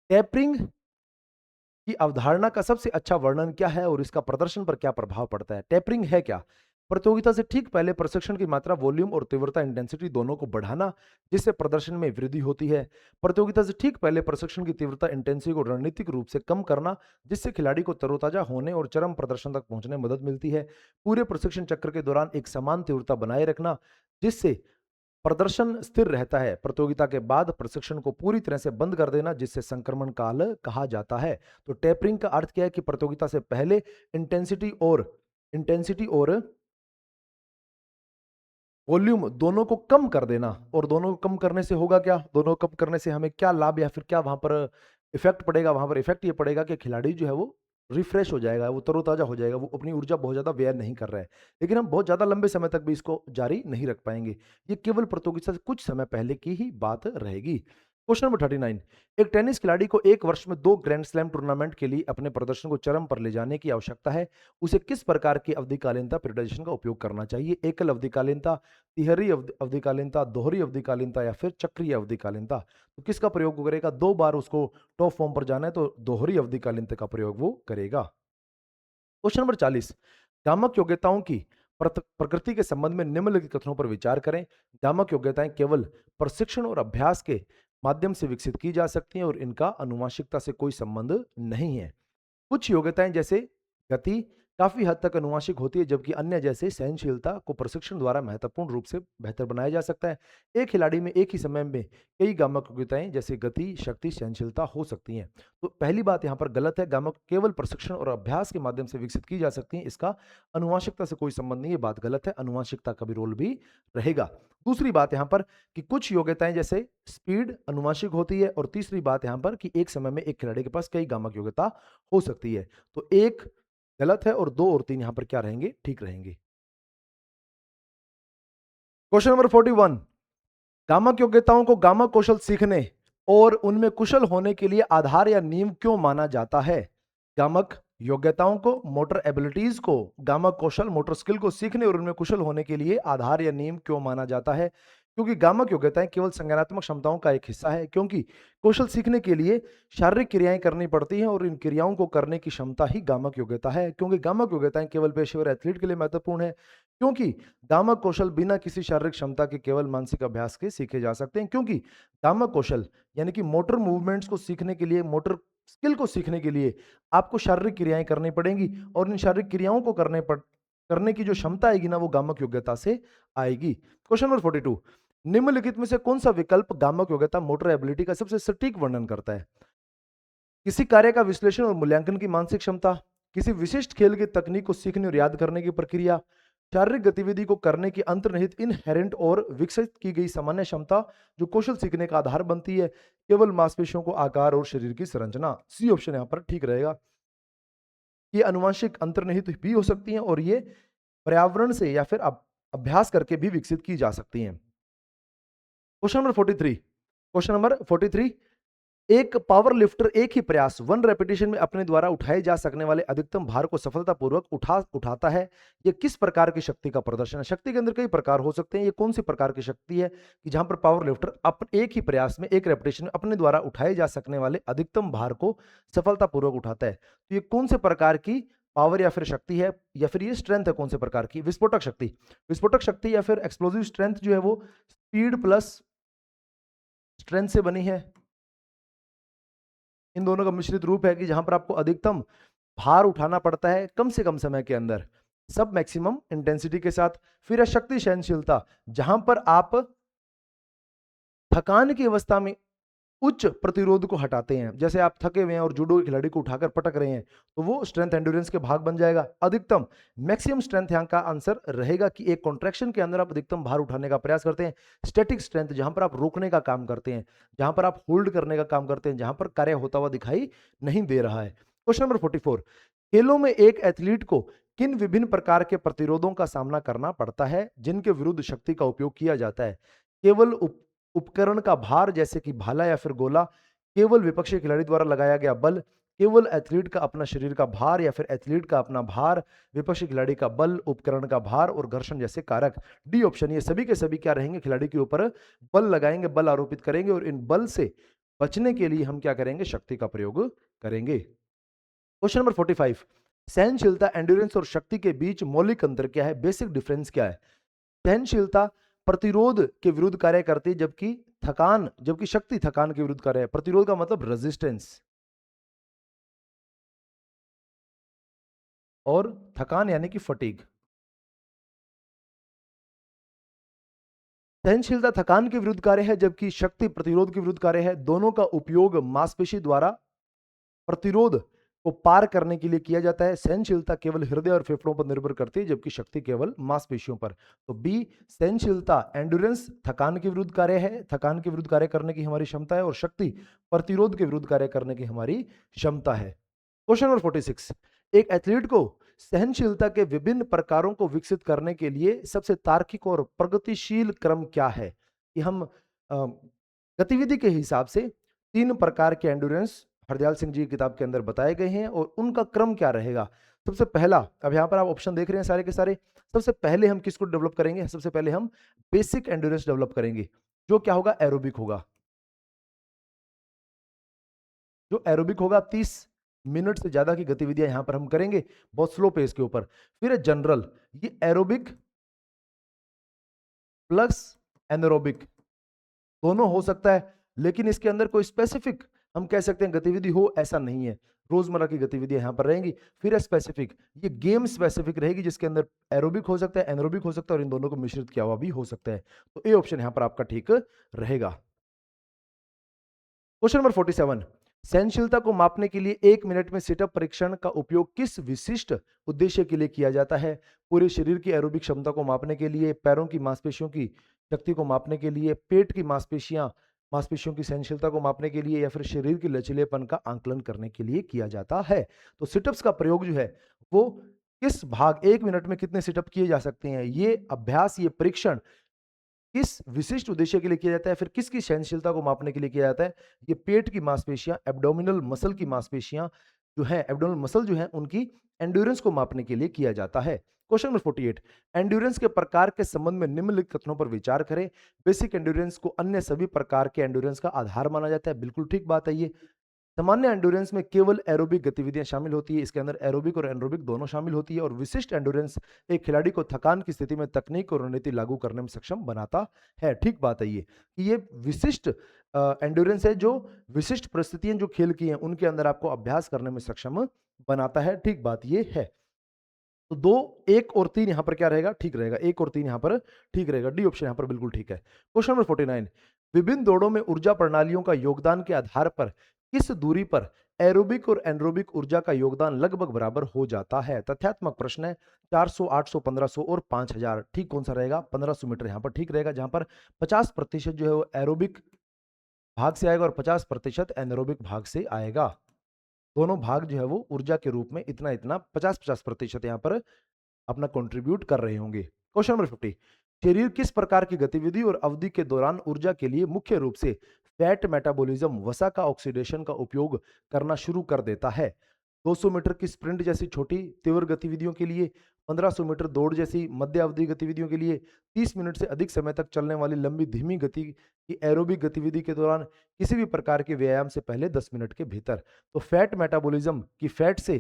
S1: टेपरिंग की अवधारणा का सबसे अच्छा वर्णन क्या है और इसका प्रदर्शन पर क्या प्रभाव पड़ता है? टेपरिंग है क्या? प्रतियोगिता से ठीक पहले प्रशिक्षण की मात्रा, वॉल्यूम और तीव्रता इंटेंसिटी दोनों को बढ़ाना, जिससे प्रदर्शन में वृद्धि होती है। प्रतियोगिता से ठीक पहले प्रशिक्षण की तीव्रता इंटेंसिटी को रणनीतिक रूप से कम करना, जिससे खिलाड़ी को तरोताजा होने और चरम प्रदर्शन तक पहुंचने में मदद मिलती है। पूरे प्रशिक्षण चक्र के दौरान एक समान तीव्रता बनाए रखना, जिससे प्रदर्शन स्थिर रहता है। प्रतियोगिता के बाद प्रशिक्षण को पूरी तरह से बंद कर देना, जिससे संक्रमण काल कहा जाता है। तो टेपरिंग का अर्थ क्या है? कि प्रतियोगिता से पहले इंटेंसिटी और वॉल्यूम दोनों को कम कर देना। और दोनों को कम करने से होगा क्या? दोनों को कम करने से हमें क्या लाभ या फिर क्या वहां पर इफेक्ट पड़ेगा? वहां पर इफेक्ट ये पड़ेगा कि खिलाड़ी जो है वो रिफ्रेश हो जाएगा, वो तरोताजा हो जाएगा, वो अपनी ऊर्जा बहुत ज्यादा व्यय नहीं कर रहा है। लेकिन हम बहुत ज्यादा लंबे समय तक भी इसको जारी नहीं रख पाएंगे। ये केवल प्रतियोगिता से कुछ समय पहले की ही बात रहेगी। क्वेश्चन नंबर 39, एक टेनिस खिलाड़ी को एक वर्ष में 2 ग्रैंड स्लैम टूर्नामेंट के लिए अपने प्रदर्शन को चरम पर ले जाने की आवश्यकता है। उसे किस प्रकार की अवधिकालीनता पीरियडाइजेशन का उपयोग करना चाहिए? एकल अवधिकालीनता, तिहरी अवधिकालीनता, दोहरी अवधिकालीनता, या फिर चक्रीय अवधिकालीनता? तो किसका प्रयोग वो करेगा? 2 बार उसको टॉप फॉर्म पर जाना है, तो दोहरी अवधिकालीनता का प्रयोग वो करेगा। क्वेश्चन नंबर 40, गामक योग्यताओं की प्रकृति के संबंध में निम्नलिखित कथनों पर विचार करें। गामक योग्यताएं केवल प्रशिक्षण और अभ्यास के माध्यम से विकसित की जा सकती हैं और इनका आनुवंशिकता से कोई संबंध नहीं है। कुछ योग्यताएं जैसे गति काफी हद तक आनुवंशिक होती है, जबकि अन्य जैसे सहनशीलता को प्रशिक्षण द्वारा महत्वपूर्ण रूप से बेहतर बनाया जा सकता है। एक खिलाड़ी में एक ही समय में कई गामक योग्यताएं जैसे गति, शक्ति, सहनशीलता हो सकती हैं। तो पहली बात यहाँ पर गलत है। गामक केवल प्रशिक्षण और अभ्यास के माध्यम से विकसित की जा सकती हैं, इसका आनुवंशिकता से कोई संबंध नहीं। ये बात गलत है, आनुवंशिकता का भी रोल भी रहेगा। दूसरी बात यहाँ पर कि कुछ योग्यताएं जैसे स्पीड आनुवंशिक होती है, और तीसरी बात यहाँ पर कि एक समय में एक खिलाड़ी के पास कई गामक योग्यता हो सकती है। तो एक गलत है और 2 और 3 यहां पर क्या रहेंगे? ठीक रहेंगे। क्वेश्चन नंबर 41, गामक योग्यताओं को गामक कौशल सीखने और उनमें कुशल होने के लिए आधार या नींव क्यों माना जाता है? गामक योग्यताओं को, मोटर एबिलिटीज को, गामक कौशल मोटर स्किल को सीखने और उनमें कुशल होने के लिए आधार या नींव क्यों माना जाता है? क्योंकि गामक योग्यताएं केवल संज्ञानात्मक क्षमताओं का एक हिस्सा है। क्योंकि कौशल सीखने के लिए शारीरिक क्रियाएं करनी पड़ती हैं, और इन क्रियाओं को करने की क्षमता ही गामक योग्यता है। क्योंकि गामक योग्यताएं केवल पेशेवर एथलीट के लिए महत्वपूर्ण है। क्योंकि गामक कौशल बिना किसी शारीरिक क्षमता के केवल मानसिक अभ्यास के सीखे जा सकते हैं। क्योंकि गामक कौशल यानी कि मोटर मूवमेंट्स को सीखने के लिए, मोटर स्किल को सीखने के लिए आपको शारीरिक क्रियाएं करनी पड़ेंगी, और इन शारीरिक क्रियाओं को करने की जो क्षमता आएगी ना, वो गामक योग्यता से आएगी। क्वेश्चन नंबर 42, निम्नलिखित में से कौन सा विकल्प गामक योग्यता मोटर एबिलिटी का सबसे सटीक वर्णन करता है? किसी कार्य का विश्लेषण और मूल्यांकन की मानसिक क्षमता, किसी विशिष्ट खेल की तकनीक को सीखने और याद करने की प्रक्रिया, शारीरिक गतिविधि को करने की अंतर्निहित इनहेरेंट और विकसित की गई सामान्य क्षमता जो कौशल सीखने का आधार बनती है, केवल मांसपेशियों को आकार और शरीर की संरचना। सी ऑप्शन यहां पर ठीक रहेगा। ये आनुवंशिक अंतर्निहित भी हो सकती हैं और ये पर्यावरण से या फिर अभ्यास करके भी विकसित की जा सकती हैं। Question number 43। Question number 43। एक पावर लिफ्टर एक ही प्रयास 1 रेपिटेशन में अपने द्वारा उठाए जा सकने वाले अधिकतम भार को सफलतापूर्वक उठाता है। यह किस प्रकार की शक्ति का प्रदर्शन है? शक्ति के अंदर कई प्रकार हो सकते हैं। ये कौन सी प्रकार की शक्ति है कि जहां पर पावर लिफ्टर एक ही प्रयास में एक रेपिटेशन में अपने द्वारा उठाए जा सकने वाले अधिकतम भार को सफलतापूर्वक उठाता है? तो ये कौन से प्रकार की पावर या फिर शक्ति है, या फिर ये स्ट्रेंथ है कौन से प्रकार की? विस्फोटक शक्ति। विस्फोटक शक्ति या फिर एक्सप्लोजिव स्ट्रेंथ जो है वो स्पीड प्लस स्ट्रेंथ से बनी है। इन दोनों का मिश्रित रूप है कि जहां पर आपको अधिकतम भार उठाना पड़ता है कम से कम समय के अंदर, सब मैक्सिमम इंटेंसिटी के साथ। फिर है शक्ति सहनशीलता, जहां पर आप थकान की अवस्था में उच्च प्रतिरोध को हटाते हैं। जैसे आप थके हुए हैं और जूडो के खिलाड़ी को उठाकर पटक रहे हैं, तो वो स्ट्रेंथ एंड्योरेंस के भाग बन जाएगा। अधिकतम मैक्सिमम स्ट्रेंथ यहाँ का आंसर रहेगा कि एक कॉन्ट्रैक्शन के अंदर आप अधिकतम भार उठाने का प्रयास करते हैं। स्टैटिक स्ट्रेंथ, जहां पर आप रोकने का काम करते हैं, जहां पर आप होल्ड करने का काम करते हैं, जहां पर कार्य होता हुआ दिखाई नहीं दे रहा है। Question number 44। खेलों में एक एथलीट को किन विभिन्न प्रकार के प्रतिरोधों का सामना करना पड़ता है जिनके विरुद्ध शक्ति का उपयोग किया जाता है? केवल उपकरण का भार जैसे कि भाला या फिर गोला, केवल विपक्षी खिलाड़ी द्वारा लगाया गया बल, केवल एथलीट का अपना शरीर का भार या फिर एथलीट का अपना भार, विपक्षी खिलाड़ी का बल, उपकरण का भार और घर्षण जैसे कारक। डी ऑप्शन, ये सभी के सभी क्या रहेंगे? खिलाड़ी के ऊपर बल लगाएंगे, बल आरोपित करेंगे और इन बल से बचने के लिए हम क्या करेंगे? शक्ति का प्रयोग करेंगे। Question number 45। सहनशीलता, एंड्योरेंस और शक्ति के बीच मौलिक अंतर क्या है? बेसिक डिफरेंस क्या है? सहनशीलता प्रतिरोध के विरुद्ध कार्य करती है, जबकि शक्ति थकान के विरुद्ध कार्य है। प्रतिरोध का मतलब रेजिस्टेंस, और थकान यानी कि फटीग। सहनशीलता थकान के विरुद्ध कार्य है, जबकि शक्ति प्रतिरोध के विरुद्ध कार्य है। दोनों का उपयोग मांसपेशी द्वारा प्रतिरोध को पार करने के लिए किया जाता है। सहनशीलता केवल हृदय और फेफड़ों पर निर्भर करती है, जबकि शक्ति केवल मांसपेशियों पर। तो बी, सहनशीलता एंड्योरेंस थकान के विरुद्ध कार्य है, थकान के विरुद्ध कार्य करने की हमारी क्षमता है, और शक्ति प्रतिरोध के विरुद्ध कार्य करने की हमारी क्षमता है। Question number 46। एक एथलीट को सहनशीलता के विभिन्न प्रकारों को विकसित करने के लिए सबसे तार्किक और प्रगतिशील क्रम क्या है? कि हम गतिविधि के हिसाब से 3 प्रकार के एंड्योरेंस हरदयाल सिंह जी की किताब के अंदर बताए गए हैं और उनका क्रम क्या रहेगा। सबसे पहला, अब यहां पर आप ऑप्शन देख रहे हैं सारे के सारे। सबसे पहले हम किसको डेवलप करेंगे? सबसे पहले हम बेसिक एंड्योरेंस डेवलप करेंगे, जो क्या होगा? एरोबिक होगा। जो एरोबिक होगा, 30 मिनट से ज्यादा की गतिविधियां यहां पर हम करेंगे, बहुत स्लो पेस के ऊपर। फिर है जनरल, ये एरोबिक प्लस एनारोबिक दोनों हो सकता है, लेकिन इसके अंदर कोई स्पेसिफिक हम कह सकते हैं गतिविधि हो, ऐसा नहीं है। रोजमर्रा की गतिविधियां यहां पर रहेंगी। फिर है स्पेसिफिक, ये गेम स्पेसिफिक रहेगी, जिसके अंदर एरोबिक हो सकता है, एनारोबिक हो सकता है, और इन दोनों को मिश्रित किया हुआ भी हो सकता है। तो ए ऑप्शन यहां पर आपका ठीक रहेगा। Question number 47। सहनशीलता को मापने के लिए 1 मिनट में सिटअप परीक्षण का उपयोग किस विशिष्ट उद्देश्य के लिए किया जाता है? पूरे शरीर की एरोबिक क्षमता को मापने के लिए, पैरों की मांसपेशियों की शक्ति को मापने के लिए, पेट की मांसपेशियों की सहनशीलता को मापने के लिए, या फिर शरीर के लचीलेपन का आंकलन करने के लिए किया जाता है। तो सिटअप्स का प्रयोग जो है वो किस भाग, 1 मिनट में कितने सिटअप किए जा सकते हैं, ये अभ्यास, ये परीक्षण किस विशिष्ट उद्देश्य के लिए किया जाता है, फिर किसकी सहनशीलता को मापने के लिए किया जाता है? ये पेट की मांसपेशियां, एब्डोमिनल मसल की मांसपेशियां जो है, एब्डोमिनल मसल जो है, उनकी एंड्योरेंस को मापने के लिए किया जाता है। Question number 48। एंड्योरेंस के प्रकार के संबंध में निम्नलिखित कथनों पर विचार करें। बेसिक एंड्योरेंस को अन्य सभी प्रकार के एंड्योरेंस का आधार माना जाता है। बिल्कुल ठीक बात है ये। सामान्य एंड्योरेंस में केवल एरोबिक गतिविधियां शामिल होती है, इसके अंदर एरोबिक और एनरोबिक दोनों शामिल होती है। और विशिष्ट एंड्योरेंस एक खिलाड़ी को थकान की स्थिति में तकनीक और रणनीति लागू करने में सक्षम बनाता है। ठीक बात है ये कि ये विशिष्ट एंड्योरेंस है, जो विशिष्ट परिस्थितियां जो खेल की हैं उनके अंदर आपको अभ्यास करने में सक्षम बनाता है। ठीक बात ये है। तो 2, 1 और 3 यहां पर क्या रहेगा? ठीक रहेगा। 1 और 3 यहां पर ठीक रहेगा। डी ऑप्शन यहां पर बिल्कुल ठीक है। Question number 49। विभिन्न दौड़ों में ऊर्जा प्रणालियों का योगदान के आधार पर किस दूरी पर एरोबिक और एनरोबिक ऊर्जा का योगदान लगभग बराबर हो जाता है? तथ्यात्मक प्रश्न है। 400, 800, 1500 और 5000। ठीक कौन सा रहेगा? 1500 मीटर यहां पर ठीक रहेगा, जहां पर 50% जो है वो एरोबिक भाग से आएगा और 50% एनरोबिक भाग से आएगा। दोनों भाग जो है वो ऊर्जा के रूप में इतना-इतना 50-50% यहाँ पर अपना कंट्रीब्यूट कर रहे होंगे। क्वेश्चन नंबर 50, शरीर किस प्रकार की गतिविधि और अवधि के दौरान ऊर्जा के लिए मुख्य रूप से फैट मेटाबॉलिज्म वसा का ऑक्सीडेशन का उपयोग करना शुरू कर देता है? 200 मीटर की स्प्रिंट जैसी छोटी तीव्र गतिविधियों के लिए, 1500 मीटर दौड़ जैसी मध्य अवधि गतिविधियों के लिए, 30 मिनट से अधिक समय तक चलने वाली लंबी धीमी गति की एरोबिक गतिविधि के दौरान, किसी भी प्रकार के व्यायाम से पहले 10 मिनट के भीतर। तो फैट मेटाबॉलिज्म की फैट से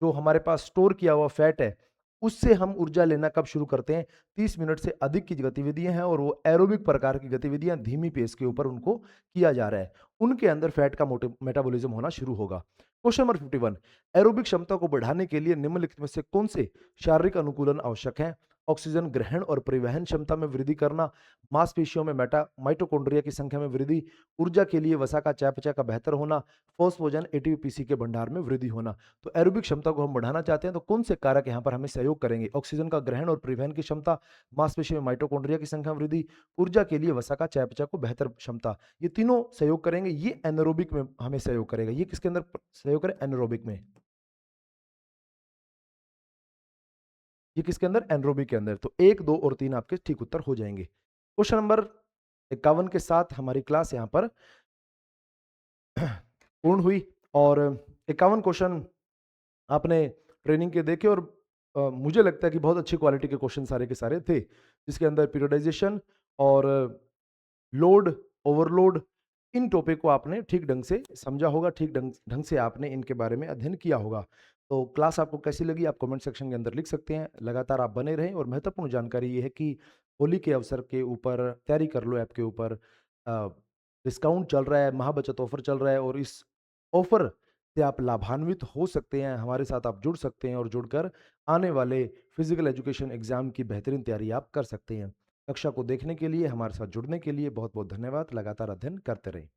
S1: जो हमारे पास स्टोर किया हुआ फैट है, उससे हम ऊर्जा लेना कब शुरू करते हैं? 30 मिनट से अधिक की गतिविधियां हैं और वो एरोबिक प्रकार की गतिविधियां धीमी पेस के ऊपर उनको किया जा रहा है, उनके अंदर फैट का मेटाबॉलिज्म होना शुरू होगा। क्वेश्चन नंबर 51, एरोबिक क्षमता को बढ़ाने के लिए निम्नलिखित में से कौन से शारीरिक अनुकूलन आवश्यक हैं? ऑक्सीजन ग्रहण और परिवहन क्षमता में वृद्धि करना, मांसपेशियों में माइटोकॉन्ड्रिया की संख्या में वृद्धि, ऊर्जा के लिए वसा का चयापचय का बेहतर होना, फॉस्फोजन एटीपीसी के भंडार में वृद्धि होना। तो एरोबिक क्षमता को हम बढ़ाना चाहते हैं तो कौन से कारक यहाँ पर हमें सहयोग करेंगे? ऑक्सीजन का ग्रहण और परिवहन की क्षमता, मांसपेशी में माइटोकॉन्ड्रिया की संख्या में वृद्धि, ऊर्जा के लिए वसा का चयापचय को बेहतर क्षमता। ये तीनों सहयोग करेंगे, ये एनारोबिक में हमें सहयोग करेगा। ये किसके अंदर सहयोग करे? एनारोबिक में। ये किसके अंदर? एनारोबिक के अंदर। तो 1, 2 और 3 आपके ठीक उत्तर हो जाएंगे। क्वेश्चन नंबर 51 के साथ हमारी क्लास यहाँ पर पूर्ण हुई और 51 क्वेश्चन आपने ट्रेनिंग के देखे और मुझे लगता है कि बहुत अच्छी क्वालिटी के क्वेश्चन सारे के सारे थे, जिसके अंदर पीरियडाइजेशन और लोड, ओवरलोड, इन टॉपिक को आपने ठीक ढंग से समझा होगा, ठीक ढंग ढंग से आपने इनके बारे में अध्ययन किया होगा। तो क्लास आपको कैसी लगी आप कमेंट सेक्शन के अंदर लिख सकते हैं। लगातार आप बने रहें और महत्वपूर्ण जानकारी ये है कि होली के अवसर के ऊपर तैयारी कर लो ऐप के ऊपर डिस्काउंट चल रहा है, महाबचत ऑफर चल रहा है और इस ऑफर से आप लाभान्वित हो सकते हैं। हमारे साथ आप जुड़ सकते हैं और जुड़कर आने वाले फिजिकल एजुकेशन एग्जाम की बेहतरीन तैयारी आप कर सकते हैं। कक्षा को देखने के लिए, हमारे साथ जुड़ने के लिए बहुत-बहुत धन्यवाद। लगातार अध्ययन करते रहें।